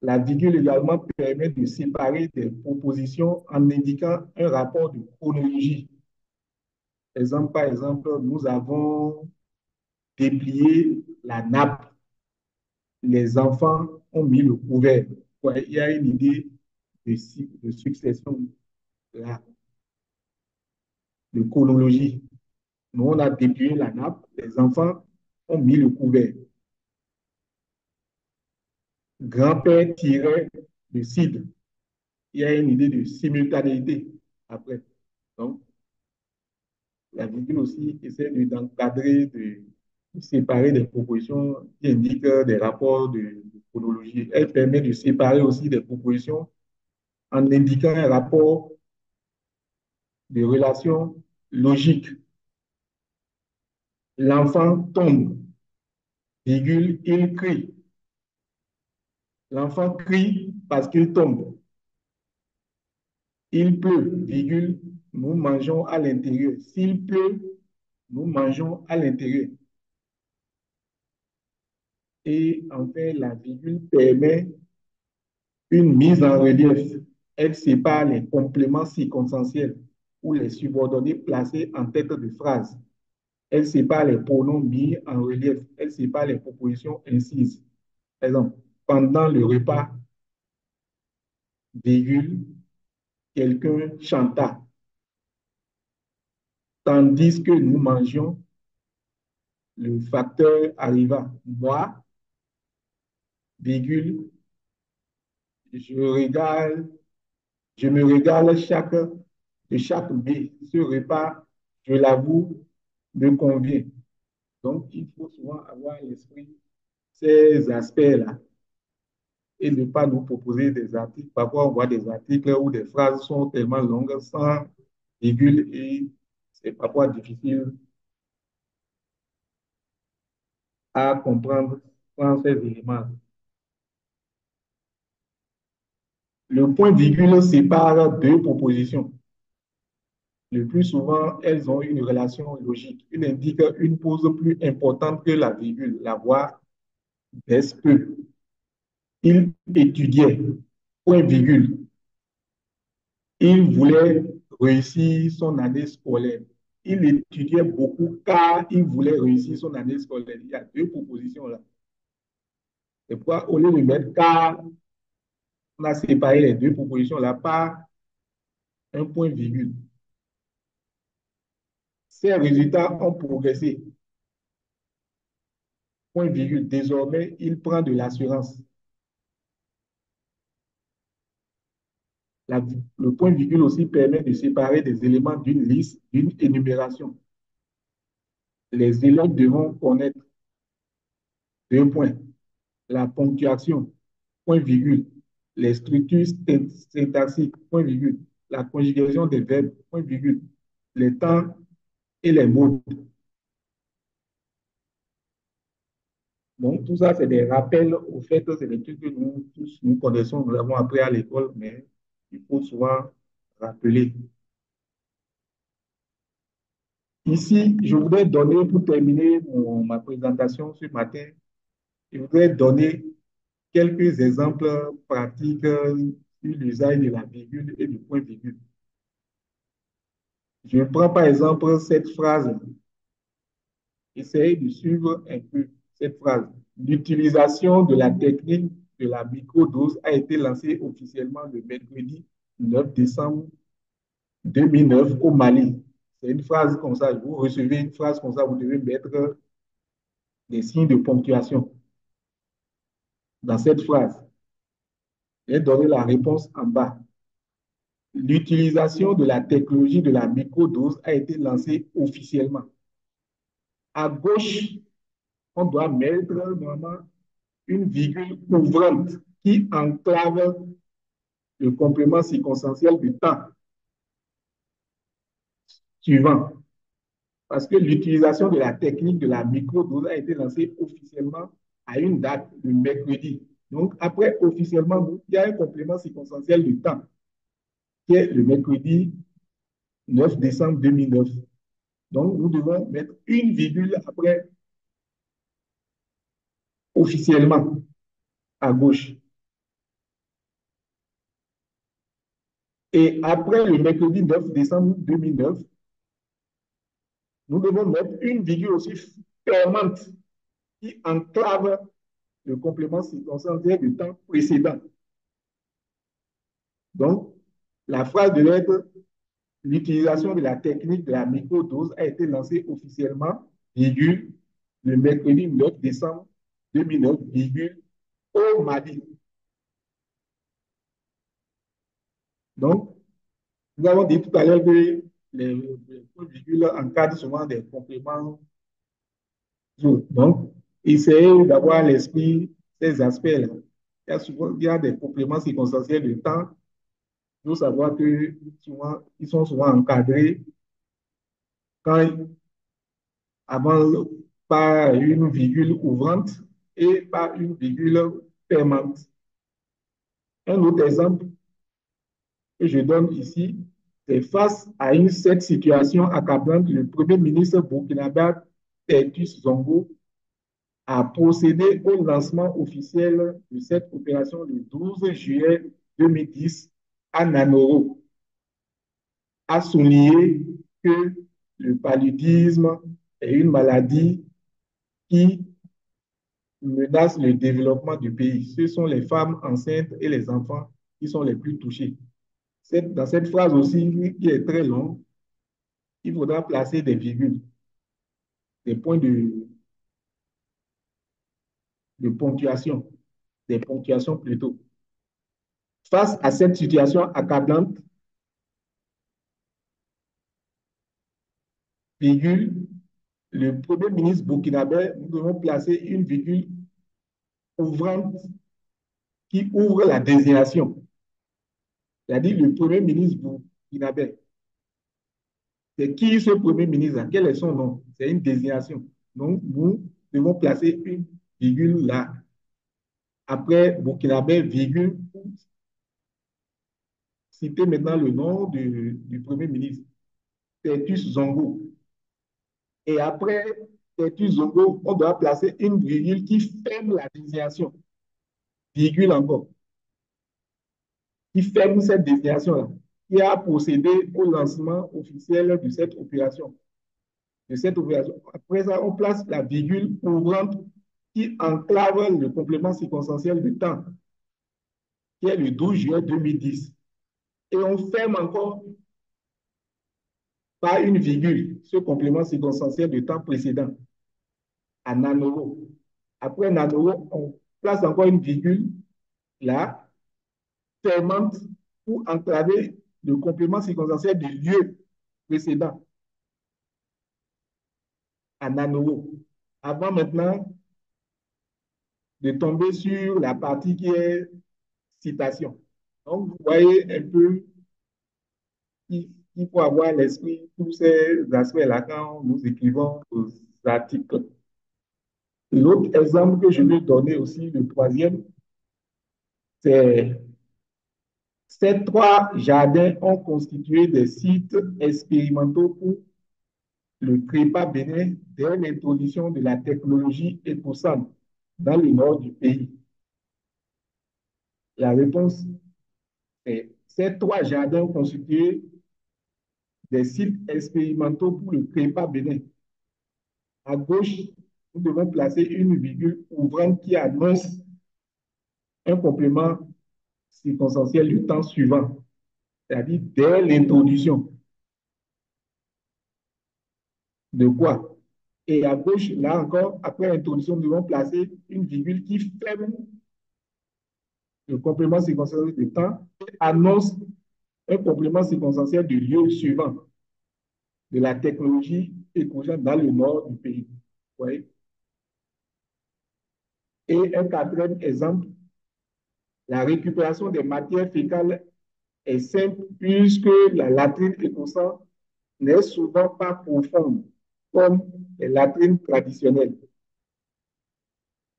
La virgule également permet de séparer des propositions en indiquant un rapport de chronologie. Par exemple, nous avons déplié la nappe. Les enfants ont mis le couvert. Ouais, il y a une idée de succession, là, de chronologie. Nous, on a déplié la nappe. Les enfants ont mis le couvert. Grand-père tirait le cidre. Il y a une idée de simultanéité après. Donc, la virgule aussi essaie d'encadrer, de séparer des propositions qui indiquent des rapports de chronologie. Elle permet de séparer aussi des propositions en indiquant un rapport de relation logique. L'enfant tombe, virgule, il crie. L'enfant crie parce qu'il tombe. Il pleut, virgule, nous mangeons à l'intérieur. S'il pleut, nous mangeons à l'intérieur. Et enfin, la virgule permet une mise en relief. Elle sépare les compléments circonstanciels ou les subordonnés placés en tête de phrase. Elle sépare les pronoms mis en relief. Elle sépare les propositions incises. Par exemple, pendant le repas, virgule, quelqu'un chanta. Tandis que nous mangions, le facteur arriva. Moi, virgule, je regarde, je me régale de chaque mets. Ce repas, je l'avoue, me convient. Donc, il faut souvent avoir à l'esprit ces aspects-là et ne pas nous proposer des articles. Parfois, on voit des articles où des phrases sont tellement longues, sans virgule, et c'est parfois difficile à comprendre sans ces éléments. Le point virgule sépare deux propositions. Le plus souvent, elles ont une relation logique. Il indique une pause plus importante que la virgule. La voix baisse peu. Il étudiait, point virgule. Il voulait réussir son année scolaire. Il étudiait beaucoup car il voulait réussir son année scolaire. Il y a deux propositions là. C'est pourquoi, au lieu de mettre car, on a séparé les deux propositions là par un point virgule. Ses résultats ont progressé. Point virgule. Désormais, il prend de l'assurance. Le point virgule aussi permet de séparer des éléments d'une liste, d'une énumération. Les élèves devront connaître deux points. La ponctuation, point virgule. Les structures syntaxiques, point virgule. La conjugaison des verbes, point virgule. Les temps et les mots. Donc, tout ça, c'est des rappels au fait que c'est des trucs que nous tous nous connaissons, nous l'avons appris à l'école, mais il faut souvent rappeler. Ici, je voudrais donner, pour terminer ma présentation ce matin, je voudrais donner quelques exemples pratiques sur l'usage de la virgule et du point virgule. Je prends par exemple cette phrase. Essayez de suivre un peu cette phrase. L'utilisation de la technique de la microdose a été lancée officiellement le mercredi 9 décembre 2009 au Mali. C'est une phrase comme ça. Vous recevez une phrase comme ça, vous devez mettre des signes de ponctuation dans cette phrase et donner la réponse en bas. L'utilisation de la technologie de la microdose a été lancée officiellement. À gauche, on doit mettre normalement une virgule ouvrante qui enclave le complément circonstanciel du temps suivant. Parce que l'utilisation de la technique de la microdose a été lancée officiellement à une date, le mercredi. Donc, après, officiellement, il y a un complément circonstanciel du temps, qui est le mercredi 9 décembre 2009. Donc, nous devons mettre une virgule après officiellement à gauche. Et après le mercredi 9 décembre 2009, nous devons mettre une virgule aussi fermante qui enclave le complément circonstanciel du temps précédent. Donc, la phrase devait être l'utilisation de la technique de la microdose a été lancée officiellement, virgule, le mercredi 9 décembre 2009, virgule, au Mali. Donc, nous avons dit tout à l'heure que les virgules encadrent souvent des compléments. Donc, essayez d'avoir à l'esprit ces aspects-là. Il y a souvent il y a des compléments circonstanciels de temps Il faut savoir que souvent, ils sont souvent encadrés quand, avant par une virgule ouvrante et par une virgule fermante. Un autre exemple que je donne ici, c'est face à cette situation accablante, le Premier ministre burkinabé Tertus Zongo a procédé au lancement officiel de cette opération le 12 juillet 2010 à Nanoro, a souligné que le paludisme est une maladie qui menace le développement du pays. Ce sont les femmes enceintes et les enfants qui sont les plus touchés. Dans cette phrase aussi, qui est très longue, il faudra placer des virgules, des points de ponctuation, des ponctuations plutôt. Face à cette situation accablante, virgule, le Premier ministre burkinabé, nous devons placer une virgule ouvrante qui ouvre la désignation. C'est-à-dire le Premier ministre burkinabé. C'est qui ce Premier ministre? Quel est son nom? C'est une désignation. Donc, nous devons placer une virgule là. Après burkinabé, virgule, pour citer maintenant le nom du Premier ministre, Tertus Zongo. Et après Tertus Zongo, on doit placer une virgule qui ferme la désignation. Virgule encore. Qui ferme cette désignation-là, qui a procédé au lancement officiel de cette opération. Après ça, on place la virgule ouvrante qui enclave le complément circonstanciel de temps, qui est le 12 juillet 2010. Et on ferme encore par une virgule ce complément circonstanciel de temps précédent à Nanoro. Après Nanoro, on place encore une virgule là, fermante pour enclaver le complément circonstanciel du lieu précédent à Nanoro. Avant maintenant de tomber sur la partie qui est citation. Donc, vous voyez un peu qu'il faut avoir à l'esprit tous ces aspects-là quand nous écrivons aux articles. L'autre exemple que je vais donner aussi, le troisième, c'est ces trois jardins ont constitué des sites expérimentaux pour le trépas bénin dès l'introduction de la technologie écosane dans le nord du pays. La réponse est ces trois jardins constitués des sites expérimentaux pour le trépas bénin. À gauche, nous devons placer une virgule ouvrante qui annonce un complément circonstanciel du temps suivant, c'est-à-dire dès l'introduction de quoi. Et à gauche, là encore, après l'introduction, nous devons placer une virgule qui ferme le complément circonstanciel du temps et annonce un complément circonstanciel du lieu suivant de la technologie écogène dans le nord du pays. Oui. Et un quatrième exemple, la récupération des matières fécales est simple puisque la latrine écossaise n'est souvent pas profonde comme les latrines traditionnelles.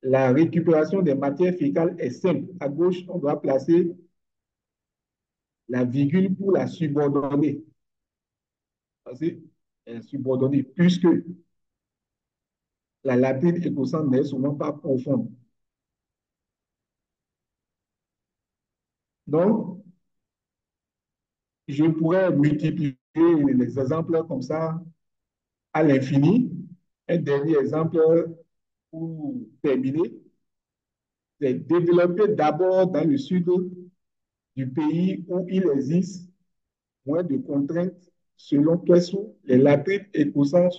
La récupération des matières fécales est simple. À gauche, on doit placer la virgule pour la subordonner. Subordonner, puisque la latrine écossaise n'est souvent pas profonde. Donc, je pourrais multiplier les exemples comme ça à l'infini. Un dernier exemple pour terminer, c'est développer d'abord dans le sud du pays où il existe moins de contraintes selon Kessou. Les latrines écossaises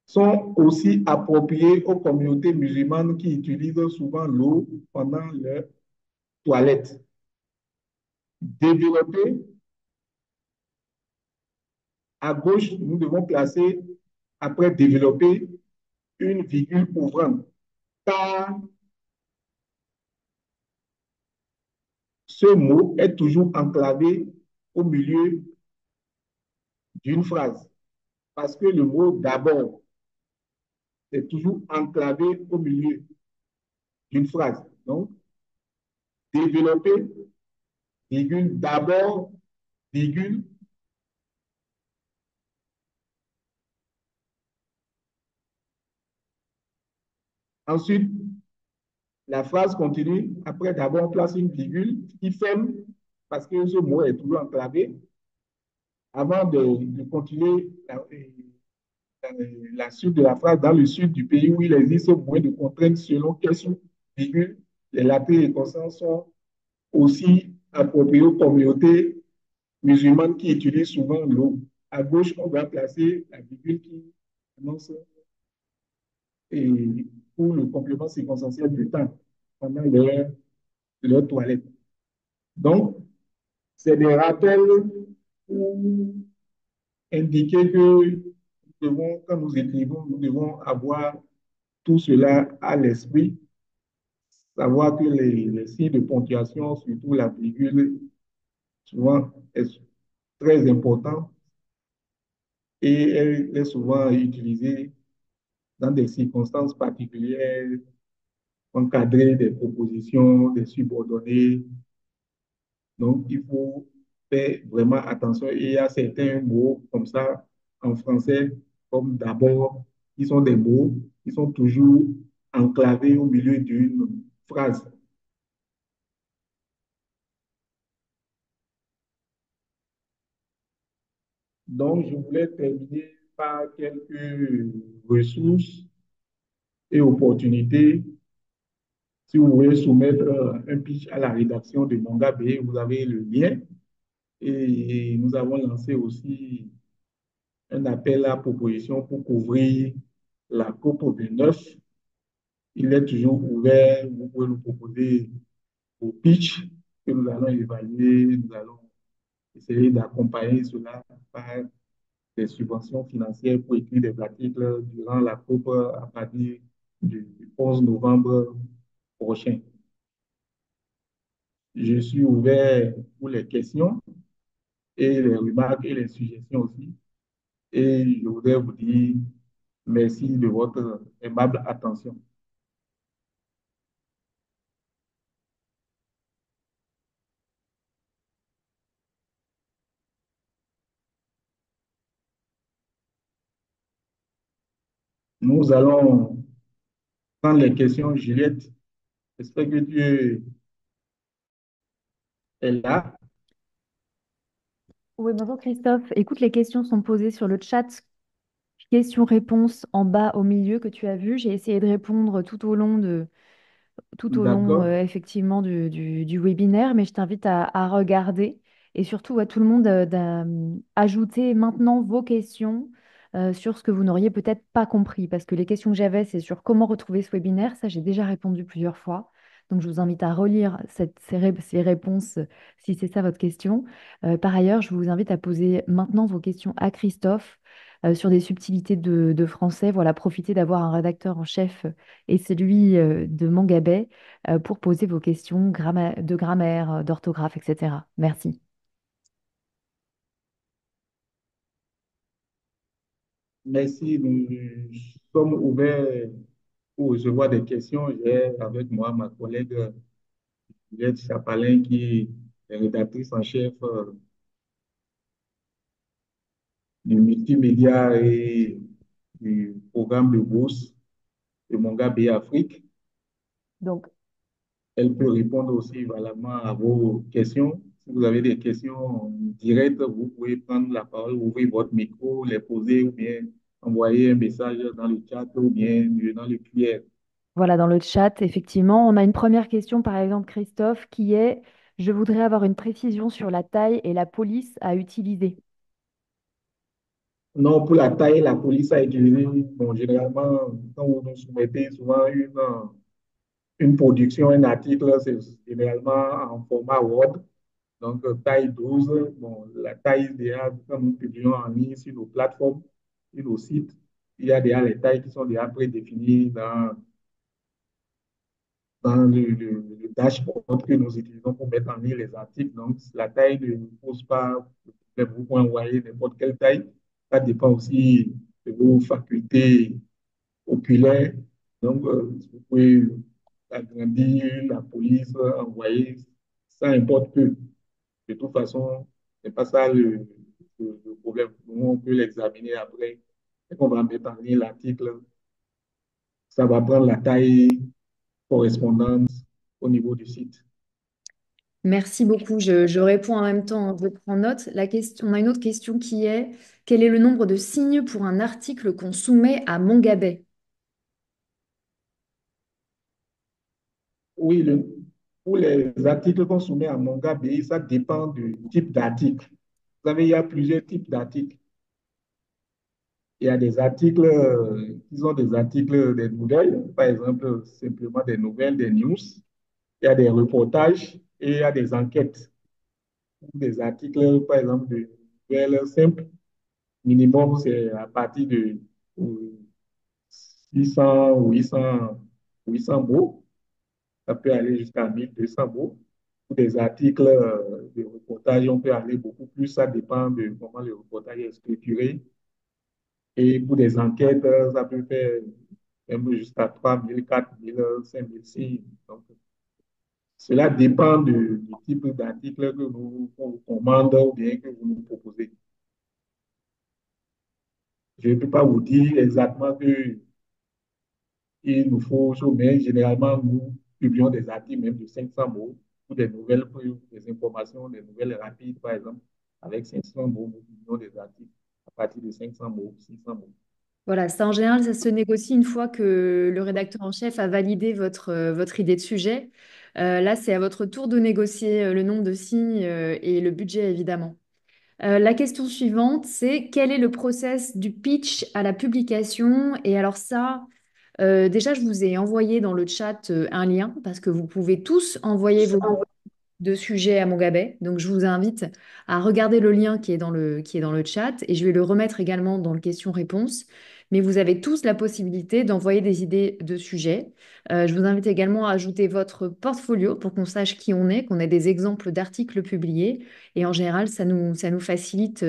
sont aussi appropriées aux communautés musulmanes qui utilisent souvent l'eau pendant leur toilette. Développer, à gauche, nous devons placer, après développer, une virgule ouvrante. Car ce mot est toujours enclavé au milieu d'une phrase. Parce que le mot d'abord est toujours enclavé au milieu d'une phrase. Donc, développer, virgule, d'abord, virgule. Ensuite, la phrase continue. Après, d'abord, on place une virgule qui ferme parce que ce mot est toujours enclavé. Avant de continuer la suite de la phrase, dans le sud du pays où il existe moins de contraintes selon quelle virgule, les latins et consonnes sont aussi appropriés aux communautés musulmanes qui utilisent souvent l'eau. À gauche, on va placer la virgule qui annonce et pour le complément circonstanciel du temps pendant leur toilette. Donc, c'est des rappels pour indiquer que nous devons, quand nous écrivons, nous devons avoir tout cela à l'esprit, savoir que les signes de ponctuation, surtout la virgule, souvent est très important et elle est souvent utilisée dans des circonstances particulières, encadrer des propositions, des subordonnées. Donc, il faut faire vraiment attention. Et il y a certains mots comme ça en français, comme d'abord, qui sont des mots qui sont toujours enclavés au milieu d'une phrase. Donc, je voulais terminer par quelques ressources et opportunités. Si vous voulez soumettre un pitch à la rédaction de Manga B, vous avez le lien. Et nous avons lancé aussi un appel à proposition pour couvrir la COP29. Il est toujours ouvert. Vous pouvez nous proposer vos pitch que nous allons évaluer. Nous allons essayer d'accompagner cela par des subventions financières pour écrire des articles durant la COP à partir du 11 novembre prochain. Je suis ouvert pour les questions et les remarques et les suggestions aussi. Et je voudrais vous dire merci de votre aimable attention. Nous allons prendre les questions, Juliette. J'espère que tu es là. Oui, bonjour Christophe. Écoute, les questions sont posées sur le chat. Questions-réponses en bas au milieu que tu as vu. J'ai essayé de répondre D'accord. effectivement du webinaire, mais je t'invite à regarder et surtout à tout le monde d'ajouter maintenant vos questions sur ce que vous n'auriez peut-être pas compris, parce que les questions que j'avais, c'est sur comment retrouver ce webinaire. Ça, j'ai déjà répondu plusieurs fois. Donc, je vous invite à relire ces réponses si c'est ça votre question. Par ailleurs, je vous invite à poser maintenant vos questions à Christophe sur des subtilités de français. Voilà, profitez d'avoir un rédacteur en chef et celui de Mangabey pour poser vos questions de grammaire, d'orthographe, etc. Merci. Merci. Nous sommes ouverts pour recevoir des questions. J'ai avec moi ma collègue Juliette Chapalin qui est rédactrice en chef du multimédia et du programme de bourse de Manga Bay Afrique. Donc, Elle peut répondre aussi valablement à vos questions. Si vous avez des questions directes, vous pouvez prendre la parole, ouvrir votre micro, les poser ou bien envoyer un message dans le chat ou bien dans le QR. voilà, dans le chat, effectivement, on a une première question, par exemple, Christophe, qui est, je voudrais avoir une précision sur la taille et la police à utiliser. Non, pour la taille, la police a utilisé, bon, généralement, quand vous nous soumettez souvent une production, un article, c'est généralement en format Word. Donc, taille 12. Bon, la taille idéale, quand nous publions en ligne sur nos plateformes, sur nos sites, il y a déjà les tailles qui sont déjà prédéfinies dans le dashboard que nous utilisons pour mettre en ligne les articles. Donc, la taille ne pose pas de problème. Vous pouvez envoyer n'importe quelle taille. Ça dépend aussi de vos facultés oculaires. Donc, vous pouvez agrandir la police, envoyer, ça importe peu. De toute façon, c'est pas ça le problème. Nous, on peut l'examiner après. Et qu'on va mettre en ligne l'article, ça va prendre la taille correspondante au niveau du site. Merci beaucoup. Je réponds en même temps, je prends note. On a une autre question qui est, quel est le nombre de signes pour un article qu'on soumet à Mongabay? Oui, pour les articles qu'on soumet à MongaBI, ça dépend du type d'article. Vous savez, il y a plusieurs types d'articles. Il y a des articles qui sont des articles des nouvelles, par exemple, simplement des nouvelles, des news. Il y a des reportages et il y a des enquêtes. Ou des articles, par exemple, de nouvelles simples. Minimum, c'est à partir de 600 ou 800 mots. Ça peut aller jusqu'à 1200 mots. Pour des articles de reportage, on peut aller beaucoup plus. Ça dépend de comment le reportage est structuré. Et pour des enquêtes, ça peut faire même jusqu'à 3000, 4000, 5000 signes. Donc, cela dépend du type d'article que qu'on vous commande ou bien que vous nous proposez. Je ne peux pas vous dire exactement que il nous faut, mais généralement, nous publions des articles même de 500 mots pour des nouvelles, pour des informations, des nouvelles rapides, par exemple. Avec 500 mots, nous publions des articles à partir de 500 mots, 600 mots. Voilà, ça en général, ça se négocie une fois que le rédacteur en chef a validé votre idée de sujet. Là, c'est à votre tour de négocier le nombre de signes et le budget, évidemment. La question suivante, c'est quel est le process du pitch à la publication? Et alors ça, déjà, je vous ai envoyé dans le chat un lien parce que vous pouvez tous envoyer vos de sujets à Mongabay. Donc, je vous invite à regarder le lien qui est dans le chat et je vais le remettre également dans le question-réponse. Mais vous avez tous la possibilité d'envoyer des idées de sujets. Je vous invite également à ajouter votre portfolio pour qu'on sache qui on est, qu'on ait des exemples d'articles publiés. Et en général, ça nous facilite,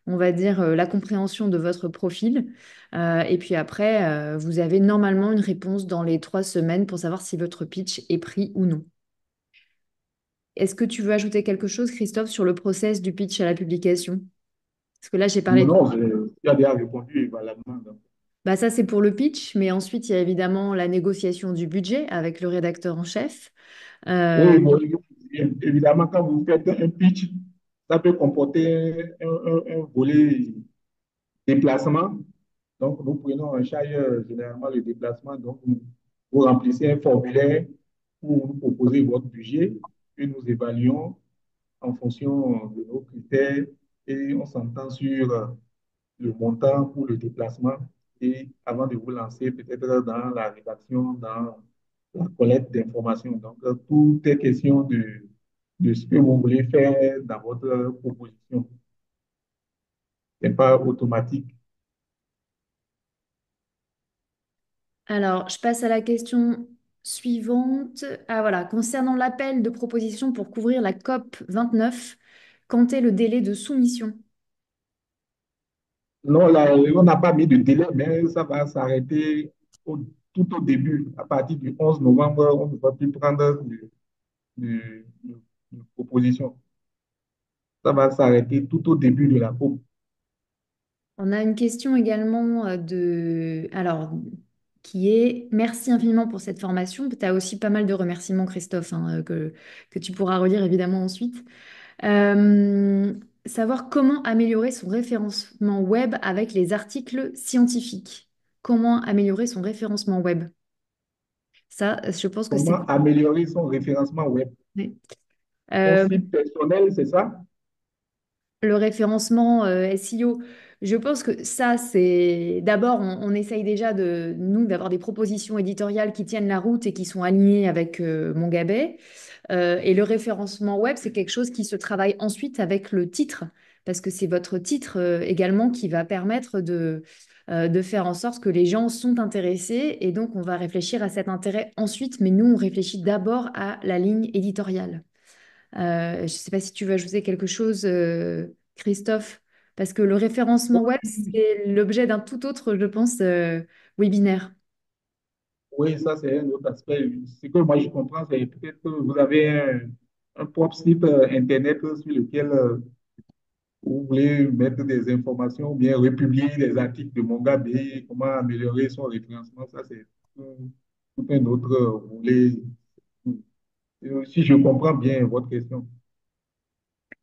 on va dire, la compréhension de votre profil. Et puis après, vous avez normalement une réponse dans les 3 semaines pour savoir si votre pitch est pris ou non. Est-ce que tu veux ajouter quelque chose, Christophe, sur le process du pitch à la publication? Parce que là, j'ai parlé Non, de... non, tu as déjà répondu valablement. Donc. Bah, ça, c'est pour le pitch, mais ensuite, il y a évidemment la négociation du budget avec le rédacteur en chef. Euh, Oui, bon, évidemment, quand vous faites un pitch, ça peut comporter un volet déplacement. Donc, nous prenons en charge généralement le déplacement. Donc, vous remplissez un formulaire pour nous proposer votre budget que nous évaluons en fonction de nos critères et on s'entend sur le montant pour le déplacement et avant de vous lancer peut-être dans la rédaction, dans la collecte d'informations. Donc, tout est question de ce que vous voulez faire dans votre proposition. Ce n'est pas automatique. alors, je passe à la question suivante. Ah voilà, concernant l'appel de proposition pour couvrir la COP 29, quand est le délai de soumission? Non, là, on n'a pas mis de délai, mais ça va s'arrêter tout au début. À partir du 11 novembre, on ne va plus prendre de proposition. Ça va s'arrêter tout au début de la COP. On a une question également alors, qui est merci infiniment pour cette formation. Tu as aussi pas mal de remerciements, Christophe, hein, que tu pourras relire évidemment ensuite. Euh, Savoir comment améliorer son référencement web avec les articles scientifiques. Comment améliorer son référencement web? Ça, je pense que c'est... Comment améliorer son référencement web? Ouais. Son Euh, site personnel, c'est ça? le référencement SEO, je pense que ça, c'est d'abord, on essaye déjà de nous d'avoir des propositions éditoriales qui tiennent la route et qui sont alignées avec Mongabay. Et le référencement web, c'est quelque chose qui se travaille ensuite avec le titre. parce que c'est votre titre également qui va permettre de faire en sorte que les gens sont intéressés et donc on va réfléchir à cet intérêt ensuite, mais nous, on réfléchit d'abord à la ligne éditoriale. Je ne sais pas si tu veux ajouter quelque chose, Christophe, parce que le référencement web, c'est l'objet d'un tout autre, je pense, webinaire. Oui, ça c'est un autre aspect. Ce que moi je comprends, c'est peut-être que vous avez un propre site Internet sur lequel vous voulez mettre des informations ou bien republier des articles de Mongabé, comment améliorer son référencement. Ça c'est tout un autre volet. Si je comprends bien votre question.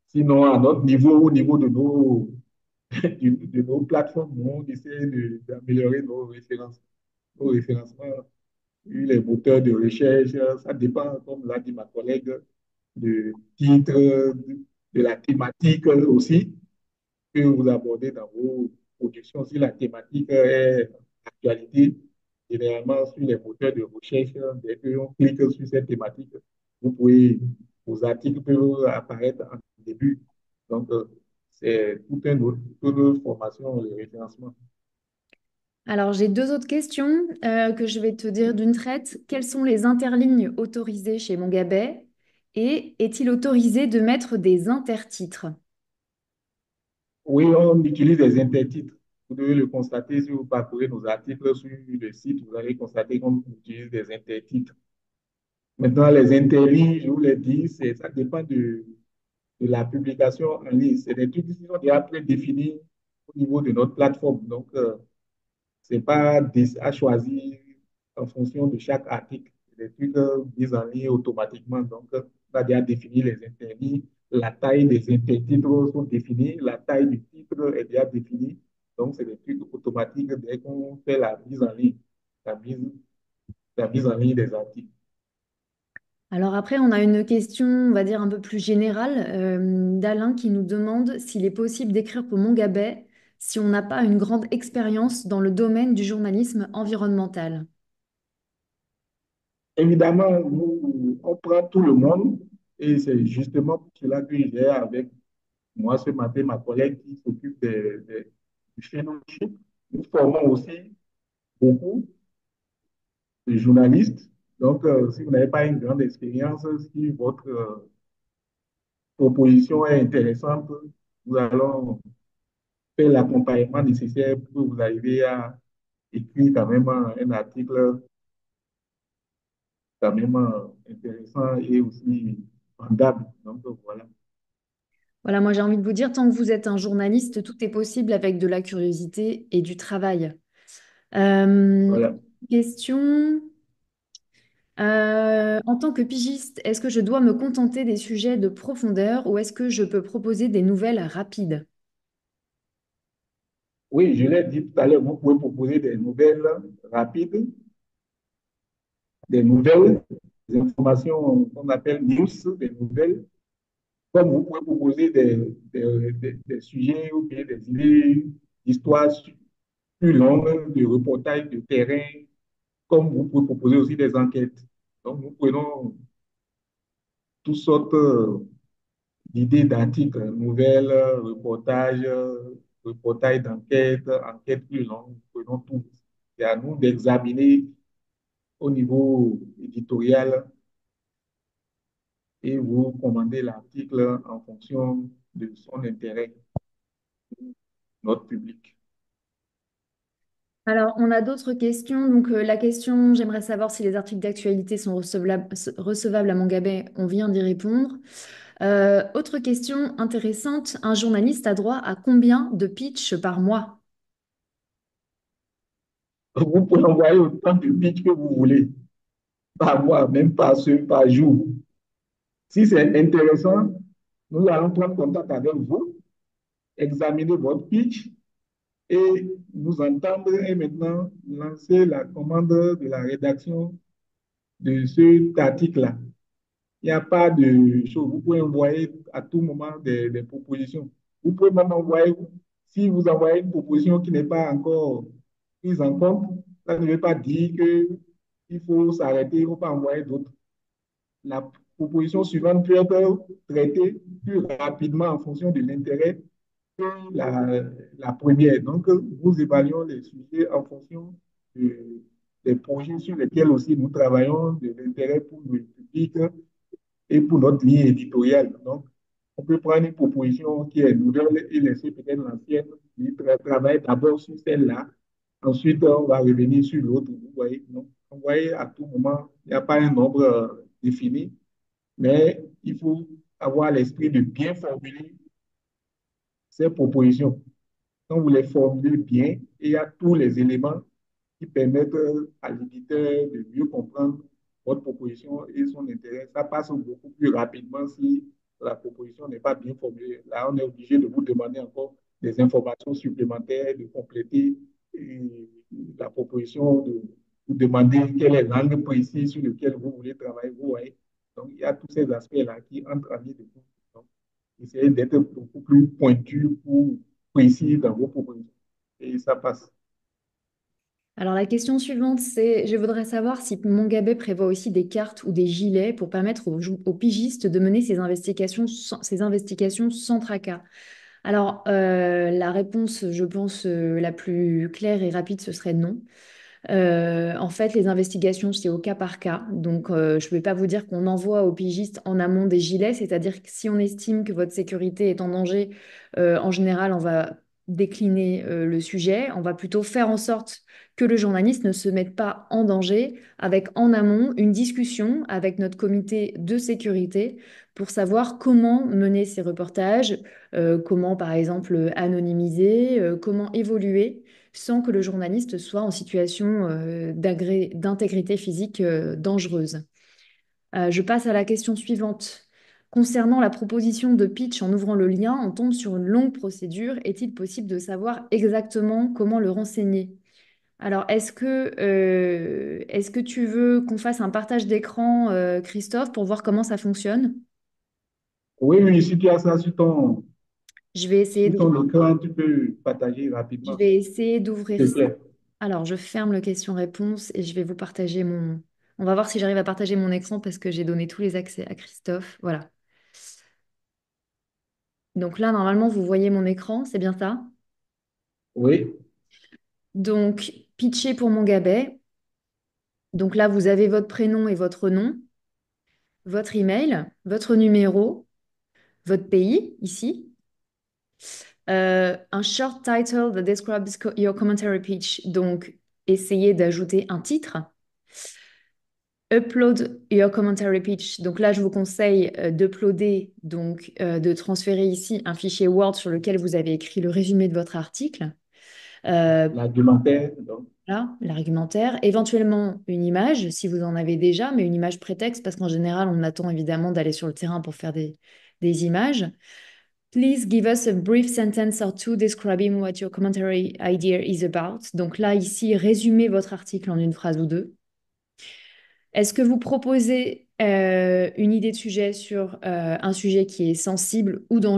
Sinon, à notre niveau, au niveau de de nos plateformes, nous, on essaie d'améliorer nos référencements, les moteurs de recherche. Ça dépend, comme l'a dit ma collègue, du titre, de la thématique aussi que vous abordez dans vos productions. Si la thématique est actualité, généralement sur les moteurs de recherche, dès qu'on clique sur cette thématique, vous pouvez, vos articles peuvent apparaître en début. Donc, c'est toute une formation, le référencement. Alors, j'ai deux autres questions que je vais te dire d'une traite. Quelles sont les interlignes autorisées chez Mongabay? Et est-il autorisé de mettre des intertitres? Oui, on utilise des intertitres. Vous devez le constater si vous parcourez nos articles sur le site, vous allez constater qu'on utilise des intertitres. Maintenant, les interlignes, je vous l'ai dit, ça dépend de la publication en ligne. C'est des trucs qui sont déjà prédéfinis au niveau de notre plateforme. Donc, ce n'est pas à choisir en fonction de chaque article. C'est des trucs mis en ligne automatiquement. Donc, on a déjà défini les interlignes. La taille des intertitres sont définies. La taille du titre est déjà définie. Donc, c'est des trucs automatiques dès qu'on fait la mise en ligne, la mise, la mise en ligne des articles. Alors après, on a une question, on va dire un peu plus générale, d'Alain qui nous demande s'il est possible d'écrire pour Mongabay si on n'a pas une grande expérience dans le domaine du journalisme environnemental. Évidemment, on prend tout le monde et c'est justement pour cela que j'ai avec moi ce matin ma collègue qui s'occupe du fellowship. Nous formons aussi beaucoup de journalistes. Donc, si vous n'avez pas une grande expérience, si votre proposition est intéressante, nous allons faire l'accompagnement nécessaire pour que vous arriviez à écrire quand même un article quand même intéressant et aussi vendable. Donc, voilà. Voilà, moi j'ai envie de vous dire, tant que vous êtes un journaliste, tout est possible avec de la curiosité et du travail. Euh, Voilà. question. En tant que pigiste, est-ce que je dois me contenter des sujets de profondeur ou est-ce que je peux proposer des nouvelles rapides? Oui, je l'ai dit tout à l'heure, vous pouvez proposer des nouvelles rapides, des nouvelles, des informations qu'on appelle news, des nouvelles, comme vous pouvez proposer des sujets ou bien des idées d'histoires plus longues, de reportages de terrain, comme vous pouvez proposer aussi des enquêtes. Donc, nous prenons toutes sortes d'idées d'articles, nouvelles, reportages d'enquête, enquêtes plus longues, nous prenons tout. C'est à nous d'examiner au niveau éditorial et vous commandez l'article en fonction de son intérêt, notre public. Alors, on a d'autres questions. Donc, la question, j'aimerais savoir si les articles d'actualité sont recevables à Mongabay. On vient d'y répondre. Autre question intéressante, un journaliste a droit à combien de pitch par mois? Vous pouvez envoyer autant de pitch que vous voulez, par mois, même par jour. Si c'est intéressant, nous allons prendre contact avec vous, examiner votre pitch et nous entendre et maintenant lancer la commande de la rédaction de cet article-là. Il n'y a pas de chose. Vous pouvez envoyer à tout moment des propositions. Vous pouvez même envoyer, si vous envoyez une proposition qui n'est pas encore prise en compte, ça ne veut pas dire qu'il faut s'arrêter, il ne faut pas envoyer d'autres. La proposition suivante peut être traitée plus rapidement en fonction de l'intérêt la, la première. Donc, nous évaluons les sujets en fonction de- des projets sur lesquels aussi nous travaillons, de l'intérêt pour le public et pour notre ligne éditoriale. Donc, on peut prendre une proposition qui est nouvelle et laisser peut-être l'ancienne, qui travaille d'abord sur celle-là. Ensuite, on va revenir sur l'autre. Vous voyez, donc, vous voyez, à tout moment, il n'y a pas un nombre défini, mais il faut avoir l'esprit de bien formuler ces propositions. Quand vous les formulez bien, et il y a tous les éléments qui permettent à l'éditeur de mieux comprendre votre proposition et son intérêt. Ça passe beaucoup plus rapidement si la proposition n'est pas bien formulée. Là, on est obligé de vous demander encore des informations supplémentaires, de compléter la proposition, de vous demander quelle est l'angle précis sur lequel vous voulez travailler. Vous voyez. Donc, il y a tous ces aspects-là qui entrent en ligne de compte. Donc, essayez d'être beaucoup plus pointu ou précis dans vos propositions. Et ça passe. Alors la question suivante, c'est, je voudrais savoir si Mongabé prévoit aussi des cartes ou des gilets pour permettre aux pigistes de mener ces investigations sans tracas. Alors la réponse, je pense, la plus claire et rapide, ce serait non. En fait, les investigations, c'est au cas par cas. Donc, je ne vais pas vous dire qu'on envoie aux pigistes en amont des gilets, c'est-à-dire que si on estime que votre sécurité est en danger, en général, on va décliner le sujet. On va plutôt faire en sorte que le journaliste ne se mette pas en danger avec en amont une discussion avec notre comité de sécurité pour savoir comment mener ces reportages, comment par exemple anonymiser, comment évoluer sans que le journaliste soit en situation d'intégrité physique dangereuse. Je passe à la question suivante. Concernant la proposition de pitch en ouvrant le lien, on tombe sur une longue procédure. Est-il possible de savoir exactement comment le renseigner? Alors, est-ce que tu veux qu'on fasse un partage d'écran, Christophe, pour voir comment ça fonctionne? Oui, oui, si tu as ça Je vais essayer sur de, ton écran, tu peux partager je rapidement, vais essayer s'il d'ouvrir te ça. plaît. Alors, je ferme le question-réponse et je vais vous partager mon... On va voir si j'arrive à partager mon écran parce que j'ai donné tous les accès à Christophe. Voilà. Donc là, normalement, vous voyez mon écran, c'est bien ça? Oui, Donc, pitcher pour mon gabet. Donc là, vous avez votre prénom et votre nom, votre email, votre numéro, votre pays, ici. Un short title that describes your commentary pitch. Donc, essayez d'ajouter un titre. Upload your commentary pitch. Donc là, je vous conseille d'uploader, donc de transférer ici un fichier Word sur lequel vous avez écrit le résumé de votre article. Euh, l'argumentaire, donc, Voilà, l'argumentaire. Éventuellement une image, si vous en avez déjà, mais une image prétexte, parce qu'en général, on attend évidemment d'aller sur le terrain pour faire des images. Please give us a brief sentence or two describing what your commentary idea is about. Donc là, ici, résumez votre article en une phrase ou deux. Est-ce que vous proposez une idée de sujet sur un sujet qui est sensible ou dans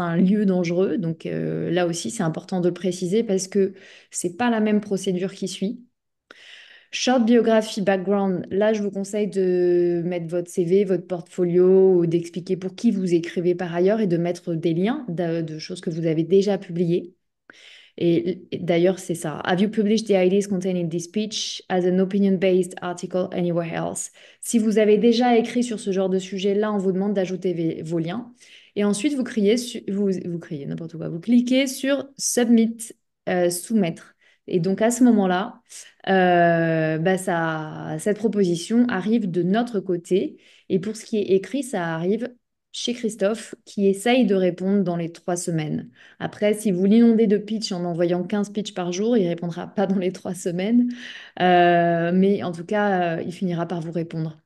un lieu dangereux? Donc là aussi, c'est important de le préciser parce que c'est pas la même procédure qui suit. Short biography background, là, je vous conseille de mettre votre CV, votre portfolio, ou d'expliquer pour qui vous écrivez par ailleurs et de mettre des liens de choses que vous avez déjà publiées. Et d'ailleurs, c'est ça. Have you published the ideas contained in this speech as an opinion-based article anywhere else? Si vous avez déjà écrit sur ce genre de sujet-là, on vous demande d'ajouter vos liens. Et ensuite, vous criez n'importe quoi. Vous cliquez sur Submit, soumettre. Et donc, à ce moment-là, cette proposition arrive de notre côté. Et pour ce qui est écrit, ça arrive chez Christophe, qui essaye de répondre dans les 3 semaines. Après, si vous l'inondez de pitch en envoyant 15 pitchs par jour, il répondra pas dans les 3 semaines. Mais en tout cas, il finira par vous répondre.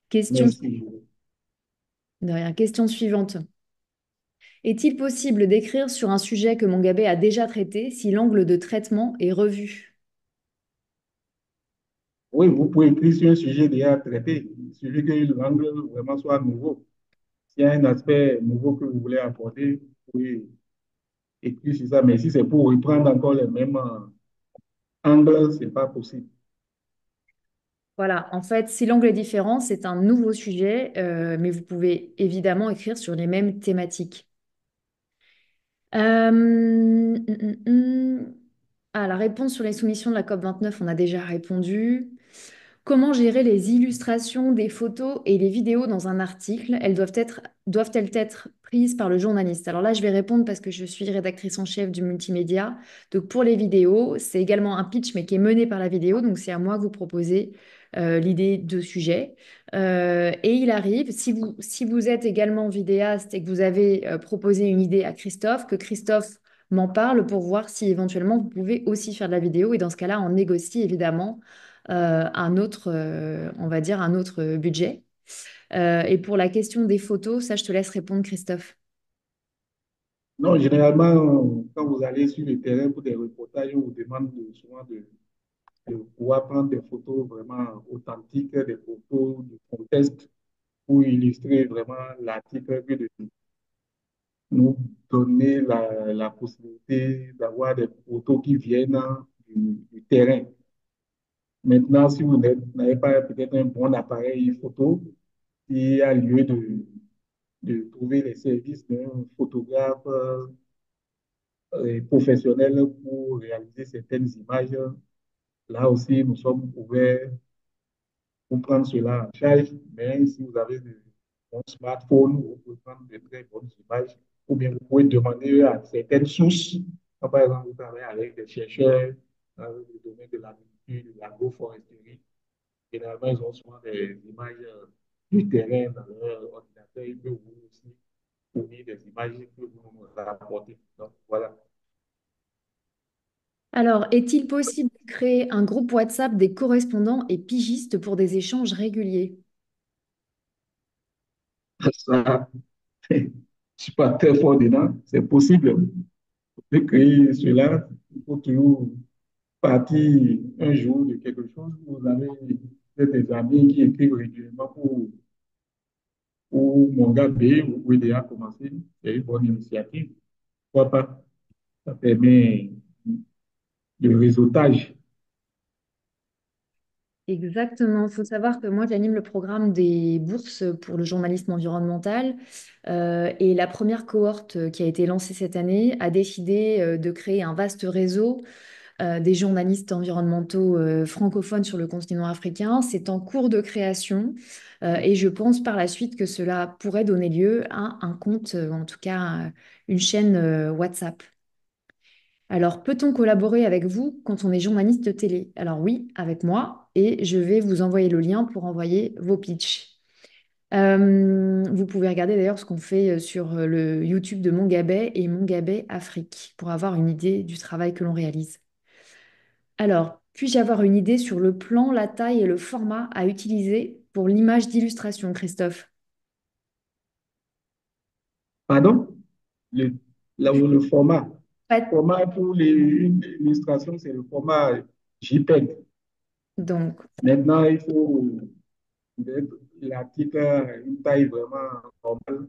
Question, merci. de rien. Question suivante. Est-il possible d'écrire sur un sujet que Mongabé a déjà traité si l'angle de traitement est revu? Oui, vous pouvez écrire sur un sujet déjà traité. Il suffit que l'angle vraiment soit nouveau. S'il y a un aspect nouveau que vous voulez apporter, vous pouvez écrire sur ça. Mais si c'est pour reprendre encore les mêmes angles, ce n'est pas possible. Voilà, en fait, si l'angle est différent, c'est un nouveau sujet, mais vous pouvez évidemment écrire sur les mêmes thématiques. Ah, la réponse sur les soumissions de la COP29, on a déjà répondu. Comment gérer les illustrations des photos et les vidéos dans un article? Doivent-elles être prises par le journaliste? Alors là, je vais répondre parce que je suis rédactrice en chef du multimédia. Donc pour les vidéos, c'est également un pitch, mais qui est mené par la vidéo. Donc c'est à moi que vous proposez l'idée de sujet. Et il arrive, si vous êtes également vidéaste et que vous avez proposé une idée à Christophe, que Christophe m'en parle pour voir si éventuellement vous pouvez aussi faire de la vidéo. Et dans ce cas-là, on négocie évidemment un autre, on va dire, un autre budget. Et pour la question des photos, ça, je te laisse répondre, Christophe. Non, généralement, quand vous allez sur le terrain pour des reportages, on vous demande souvent de pouvoir prendre des photos vraiment authentiques, des photos du contexte pour illustrer vraiment l'article que de nous donner la possibilité d'avoir des photos qui viennent du terrain. Maintenant, si vous n'avez pas peut-être un bon appareil photo, il y a lieu de trouver les services d'un photographe professionnel pour réaliser certaines images. Là aussi, nous sommes ouverts pour prendre cela en charge, mais si vous avez un smartphone, vous pouvez prendre de très bonnes images, ou bien vous pouvez demander à certaines sources. Quand, par exemple, vous travaillez avec des chercheurs dans le domaine de l'agriculture, de l'agroforesterie. Généralement, ils ont souvent des images du terrain dans leur ordinateur. Ils peuvent vous aussi fournir des images que vous nous rapportez. Donc, voilà. Alors, est-il possible de créer un groupe WhatsApp des correspondants et pigistes pour des échanges réguliers? Ça, je ne suis pas très fort dedans. C'est possible de créer cela. Il faut toujours partir un jour de quelque chose. Vous avez peut-être des amis qui écrivent régulièrement pour Mongabé ou pour aider à commencer. C'est une bonne initiative. Pourquoi pas? Ça permet de réseautage. Exactement. Il faut savoir que moi, j'anime le programme des bourses pour le journalisme environnemental. Et la première cohorte qui a été lancée cette année a décidé de créer un vaste réseau des journalistes environnementaux francophones sur le continent africain. C'est en cours de création et je pense par la suite que cela pourrait donner lieu à un compte, en tout cas une chaîne WhatsApp. Alors, peut-on collaborer avec vous quand on est journaliste de télé? Alors oui, avec moi, et je vais vous envoyer le lien pour envoyer vos pitchs. Vous pouvez regarder d'ailleurs ce qu'on fait sur le YouTube de Mongabay et Mongabay Afrique pour avoir une idée du travail que l'on réalise. Alors, puis-je avoir une idée sur le plan, la taille et le format à utiliser pour l'image d'illustration, Christophe? Pardon? Le, le format. Pas- Format pour une illustration, c'est le format JPEG. Donc, Maintenant, il faut mettre l'article à une taille vraiment normale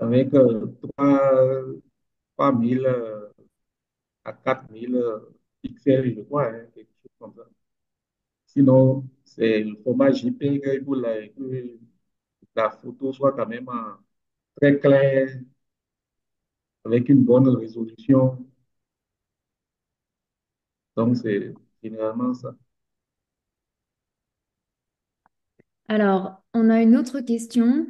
avec 3000 à 4000 pixels, je crois, hein, quelque chose comme ça. Sinon, c'est le format JPEG pour que la photo soit quand même très claire, avec une bonne résolution. Donc, c'est généralement ça. alors, on a une autre question.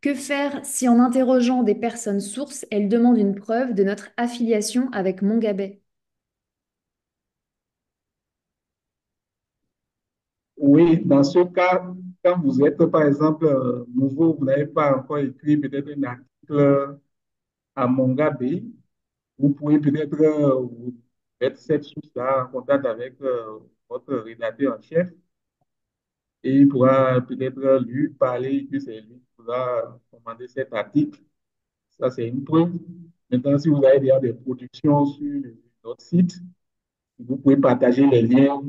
Que faire si en interrogeant des personnes sources, elles demandent une preuve de notre affiliation avec Mongabay? Oui, dans ce cas, quand vous êtes, par exemple, nouveau, vous n'avez pas encore écrit peut-être un article à Mongabé, vous pouvez peut-être vous mettre cette source-là en contact avec votre rédacteur en chef et il pourra peut-être lui parler que c'est lui qui pourra commander cet article. Ça, c'est une preuve. Maintenant, si vous avez déjà des productions sur notre site, vous pouvez partager les liens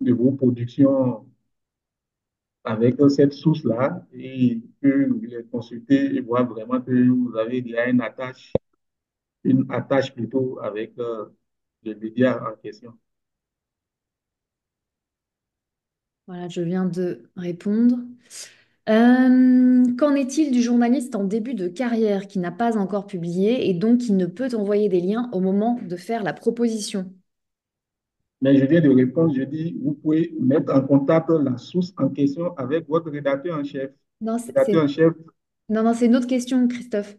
de vos productions avec cette source-là et que vous les consultez et voir vraiment que vous avez déjà une attache plutôt avec le média en question. Voilà, je viens de répondre. Qu'en est-il du journaliste en début de carrière qui n'a pas encore publié et donc qui ne peut envoyer des liens au moment de faire la proposition? Mais je viens de répondre, je dis, vous pouvez mettre en contact la source en question avec votre rédacteur en chef. Non, Rédacteur en chef, non, non, c'est une autre question, Christophe.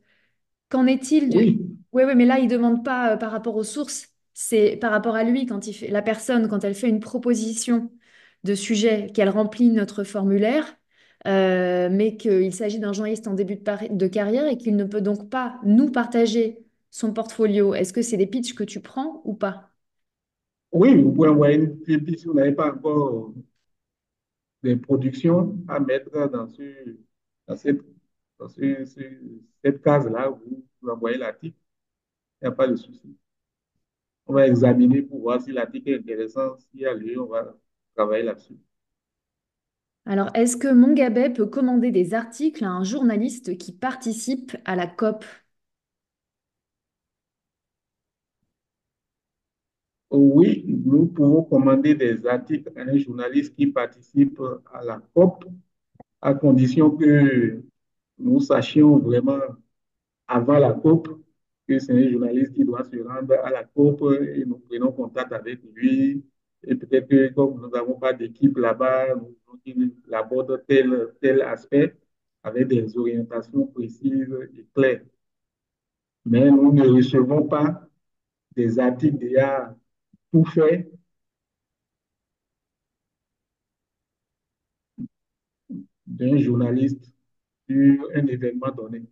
Qu'en est-il du... oui, Oui, oui, mais là, il ne demande pas par rapport aux sources, c'est par rapport à lui, quand il fait, la personne, quand elle fait une proposition de sujet, qu'elle remplit notre formulaire, mais qu'il s'agit d'un journaliste en début de carrière et qu'il ne peut donc pas nous partager son portfolio. Est-ce que c'est des pitchs que tu prends ou pas? oui, vous pouvez envoyer une publicité si vous n'avez pas encore des productions à mettre dans cette, cette case-là, vous envoyez l'article, il n'y a pas de souci. On va examiner pour voir si l'article est intéressant, s'il y a lieu, on va travailler là-dessus. Alors, est-ce que Mongabay peut commander des articles à un journaliste qui participe à la COP? Oui, nous pouvons commander des articles à un journaliste qui participe à la COP, à condition que nous sachions vraiment avant la COP que c'est un journaliste qui doit se rendre à la COP et nous prenons contact avec lui. Et peut-être que comme nous n'avons pas d'équipe là-bas, nous aborde tel aspect avec des orientations précises et claires. Mais nous ne recevons pas des articles déjà tout faits d'un journaliste sur un événement donné.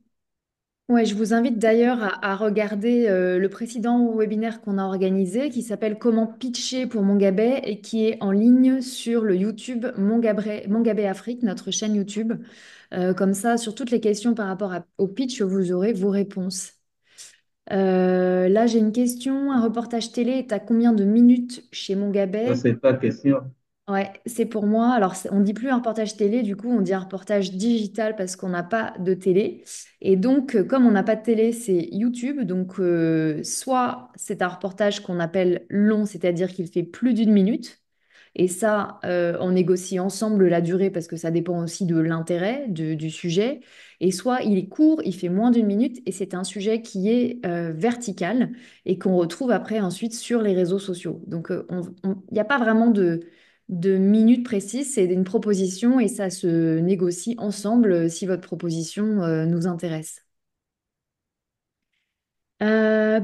Ouais, je vous invite d'ailleurs à regarder le précédent webinaire qu'on a organisé qui s'appelle Comment pitcher pour Mongabay et qui est en ligne sur le YouTube Mongabay Afrique, notre chaîne YouTube. Comme ça, sur toutes les questions par rapport au pitch, vous aurez vos réponses. Là, j'ai une question. Un reportage télé est à combien de minutes chez Ça, Mongabay? c'est ta question. Ouais, c'est pour moi. Alors, on dit plus un reportage télé, du coup, on dit un reportage digital parce qu'on n'a pas de télé. Et donc, comme on n'a pas de télé, c'est YouTube. Donc, soit c'est un reportage qu'on appelle long, c'est-à-dire qu'il fait plus d'une minute. Et ça, on négocie ensemble la durée parce que ça dépend aussi de l'intérêt du sujet. Et soit il est court, il fait moins d'une minute et c'est un sujet qui est vertical et qu'on retrouve après ensuite sur les réseaux sociaux. Donc, il n'y a pas vraiment de minutes précises, c'est une proposition et ça se négocie ensemble si votre proposition nous intéresse.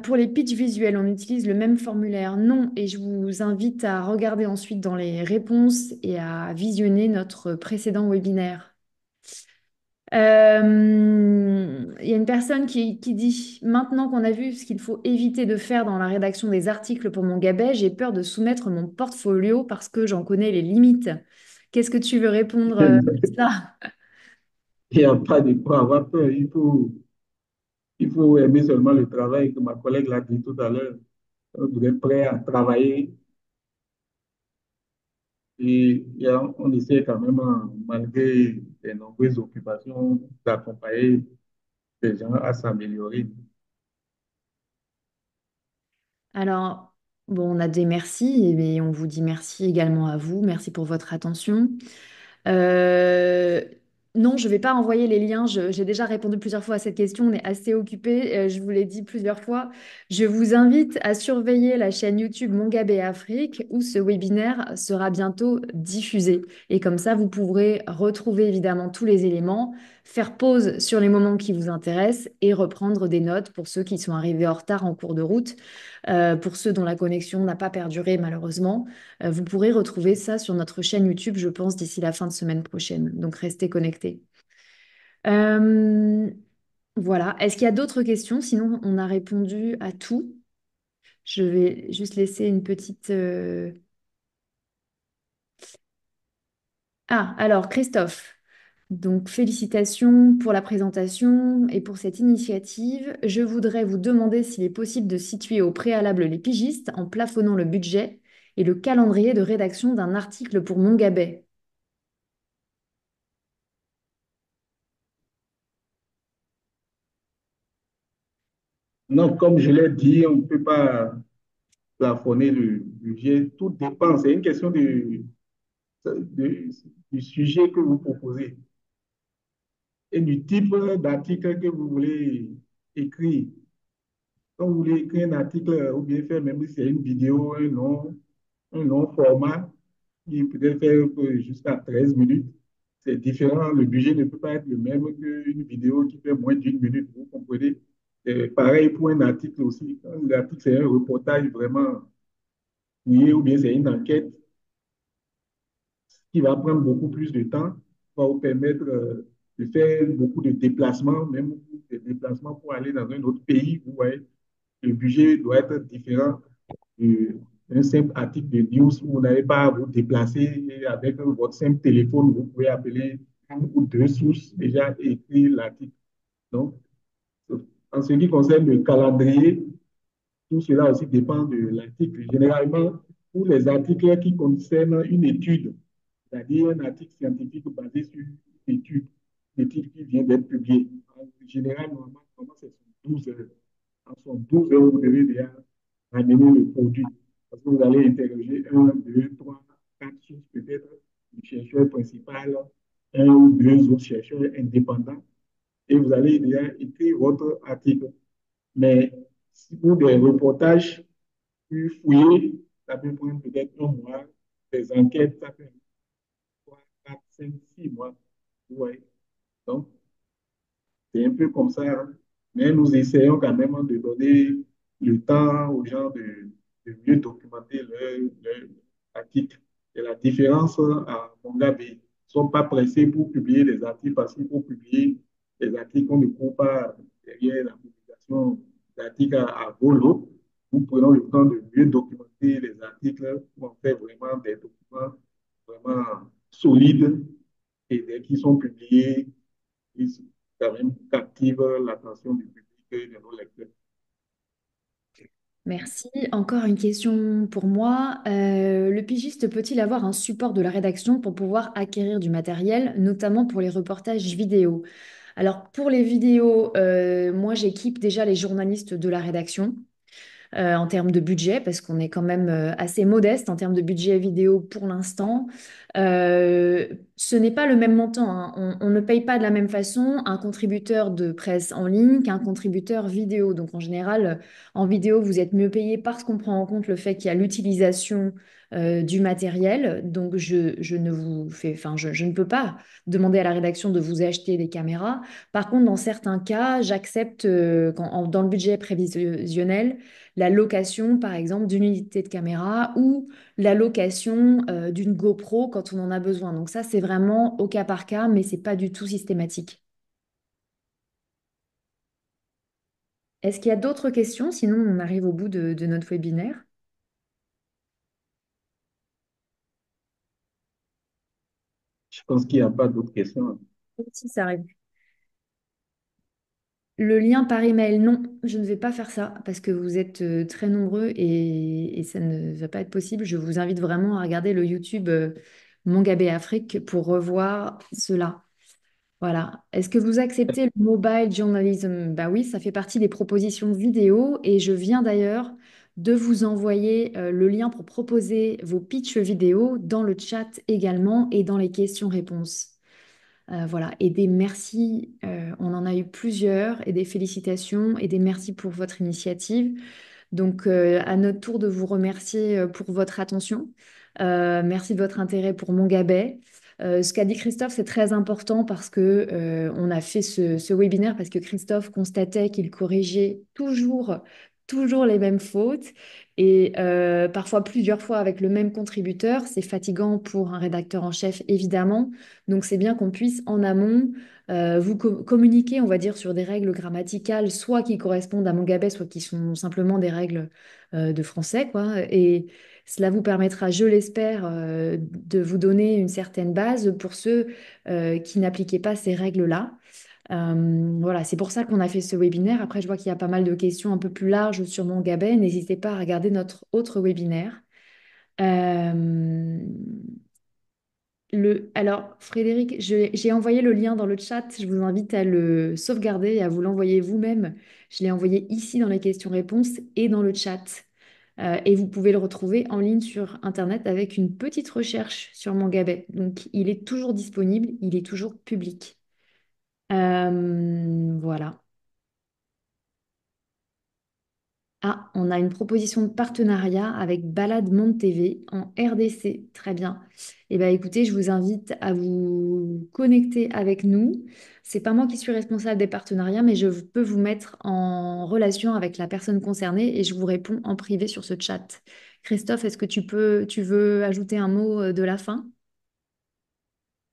Pour les pitchs visuels, on utilise le même formulaire? Non, et je vous invite à regarder ensuite dans les réponses et à visionner notre précédent webinaire. Il y a une personne qui dit, maintenant qu'on a vu ce qu'il faut éviter de faire dans la rédaction des articles pour mon gabet, j'ai peur de soumettre mon portfolio parce que j'en connais les limites. Qu'est-ce que tu veux répondre à ça? Il n'y a pas de quoi avoir peur. Il faut aimer seulement le travail, que ma collègue l'a dit tout à l'heure. On doit être prêt à travailler on essaie quand même, malgré les nombreuses occupations, d'accompagner les gens à s'améliorer. Alors, bon, on a des merci, mais on vous dit merci également à vous. Merci pour votre attention. Euh, non, je ne vais pas envoyer les liens. J'ai déjà répondu plusieurs fois à cette question. On est assez occupé. Je vous l'ai dit plusieurs fois. Je vous invite à surveiller la chaîne YouTube Mongabé Afrique où ce webinaire sera bientôt diffusé. Et comme ça, vous pourrez retrouver évidemment tous les éléments, faire pause sur les moments qui vous intéressent et reprendre des notes pour ceux qui sont arrivés en retard en cours de route. Pour ceux dont la connexion n'a pas perduré malheureusement. Vous pourrez retrouver ça sur notre chaîne YouTube, je pense, d'ici la fin de semaine prochaine. Donc restez connectés. Euh, voilà. Est-ce qu'il y a d'autres questions? Sinon, on a répondu à tout. Je vais juste laisser une petite... Ah, alors Christophe. Donc, félicitations pour la présentation et pour cette initiative. Je voudrais vous demander s'il est possible de situer au préalable les pigistes en plafonnant le budget et le calendrier de rédaction d'un article pour Mongabay. Non, comme je l'ai dit, on ne peut pas plafonner le budget. Tout dépend. C'est une question de- du sujet que vous proposez et du type d'article que vous voulez écrire. Quand vous voulez écrire un article ou bien faire, même si c'est une vidéo, un long format, qui peut faire jusqu'à 13 minutes, c'est différent. Le budget ne peut pas être le même qu'une vidéo qui fait moins d'une minute. Vous comprenez? Et pareil pour un article aussi. Quand l'article, c'est un reportage vraiment fouillé ou bien c'est une enquête qui va prendre beaucoup plus de temps, va vous permettre de faire beaucoup de déplacements, même des déplacements pour aller dans un autre pays. Vous voyez, le budget doit être différent d'un simple article de news où vous n'avez pas à vous déplacer et avec votre simple téléphone, vous pouvez appeler une ou deux sources déjà et écrire l'article. Donc, en ce qui concerne le calendrier, tout cela aussi dépend de l'article. Généralement, pour les articles qui concernent une étude, c'est-à-dire un article scientifique basé sur une étude qui vient d'être publiée, en général, normalement c'est 12 heures. En son 12 heures, vous devez déjà ramener le produit. Parce que vous allez interroger un, deux, trois, quatre sources peut-être, le chercheur principal, un ou deux autres chercheurs indépendants, et vous allez déjà écrire votre article. Mais si pour des reportages plus fouillés, ça peut prendre peut-être un mois. Des enquêtes, ça peut 3, 4, 5, 6 mois. Vous voyez. Donc, c'est un peu comme ça, hein. Mais nous essayons quand même de donner le temps aux gens de mieux documenter leur article. Et la différence à Mongabe, ils ne sont pas pressés pour publier des articles parce qu'il faut publier des articles. On ne court pas derrière la publication d'articles à volo. Nous prenons le temps de mieux documenter les articles pour en faire vraiment des documents vraiment solides et dès qu'ils sont publiés, ils quand même captivent l'attention du public et de nos lecteurs. Merci. Encore une question pour moi. Le pigiste peut-il avoir un support de la rédaction pour pouvoir acquérir du matériel, notamment pour les reportages vidéo? Alors pour les vidéos, moi j'équipe déjà les journalistes de la rédaction en termes de budget, parce qu'on est quand même assez modeste en termes de budget vidéo pour l'instant. Ce n'est pas le même montant, hein. On ne paye pas de la même façon un contributeur de presse en ligne qu'un contributeur vidéo. Donc en général, en vidéo, vous êtes mieux payé parce qu'on prend en compte le fait qu'il y a l'utilisation du matériel. Donc je ne vous fais, enfin, je ne peux pas demander à la rédaction de vous acheter des caméras. Par contre, dans certains cas, j'accepte dans le budget prévisionnel la location, par exemple, d'une unité de caméra ou la location d'une GoPro quand on en a besoin. Donc ça, c'est vraiment au cas par cas, mais c'est pas du tout systématique. Est-ce qu'il y a d'autres questions? Sinon, on arrive au bout de notre webinaire. Je pense qu'il n'y a pas d'autres questions. Si ça arrive. Le lien par email, non, je ne vais pas faire ça parce que vous êtes très nombreux et ça ne va pas être possible. Je vous invite vraiment à regarder le YouTube Mongabé Afrique pour revoir cela. Voilà. Est-ce que vous acceptez le mobile journalism? Bah oui, ça fait partie des propositions vidéo et je viens d'ailleurs de vous envoyer le lien pour proposer vos pitchs vidéo dans le chat également et dans les questions-réponses. Voilà, et des merci, on en a eu plusieurs, et des félicitations, et des merci pour votre initiative. Donc, à notre tour de vous remercier pour votre attention. Merci de votre intérêt pour Mon Gabet. Ce qu'a dit Christophe, c'est très important parce que on a fait ce webinaire parce que Christophe constatait qu'il corrigeait toujours les mêmes fautes et parfois plusieurs fois avec le même contributeur. C'est fatigant pour un rédacteur en chef, évidemment. Donc, c'est bien qu'on puisse en amont vous communiquer, on va dire, sur des règles grammaticales, soit qui correspondent à Mongabet, soit qui sont simplement des règles de français, quoi. Et cela vous permettra, je l'espère, de vous donner une certaine base pour ceux qui n'appliquaient pas ces règles-là. Voilà, c'est pour ça qu'on a fait ce webinaire. Après, je vois qu'il y a pas mal de questions un peu plus larges sur Mongabet. N'hésitez pas à regarder notre autre webinaire. Euh, alors, Frédéric, j'ai envoyé le lien dans le chat. Je vous invite à le sauvegarder et à vous l'envoyer vous-même. Je l'ai envoyé ici dans les questions-réponses et dans le chat. Et vous pouvez le retrouver en ligne sur Internet avec une petite recherche sur Mongabay. Donc, il est toujours disponible, il est toujours public. Voilà. Ah, on a une proposition de partenariat avec Balade Monde TV en RDC. Très bien. Eh bien, écoutez, je vous invite à vous connecter avec nous. C'est pas moi qui suis responsable des partenariats, mais je peux vous mettre en relation avec la personne concernée et je vous réponds en privé sur ce chat. Christophe, est-ce que tu veux ajouter un mot de la fin?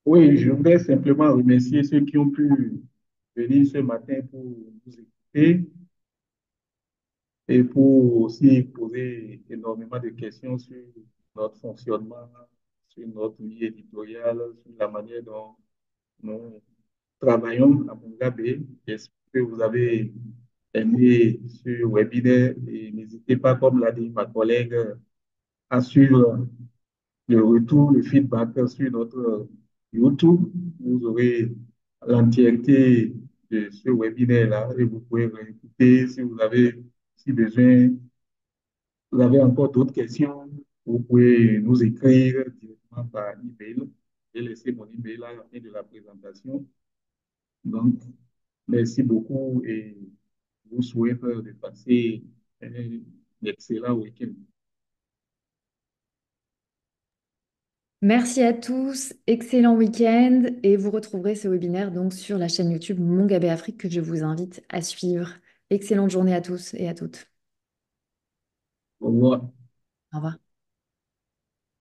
Oui, je voudrais simplement remercier ceux qui ont pu venir ce matin pour nous écouter et pour aussi poser énormément de questions sur notre fonctionnement, sur notre vie éditoriale, sur la manière dont nous travaillons à Mongabé. J'espère que vous avez aimé ce webinaire et n'hésitez pas, comme l'a dit ma collègue, à suivre le retour, le feedback sur notre YouTube. Vous aurez l'entièreté de ce webinaire-là et vous pouvez réécouter si vous avez, si besoin, vous avez encore d'autres questions, vous pouvez nous écrire directement par email. J'ai laissé mon email à la fin de la présentation. Donc, merci beaucoup et je vous souhaite de passer un excellent week-end. Merci à tous, excellent week-end et vous retrouverez ce webinaire donc sur la chaîne YouTube Mongabé Afrique que je vous invite à suivre. Excellente journée à tous et à toutes. Au revoir. Au revoir.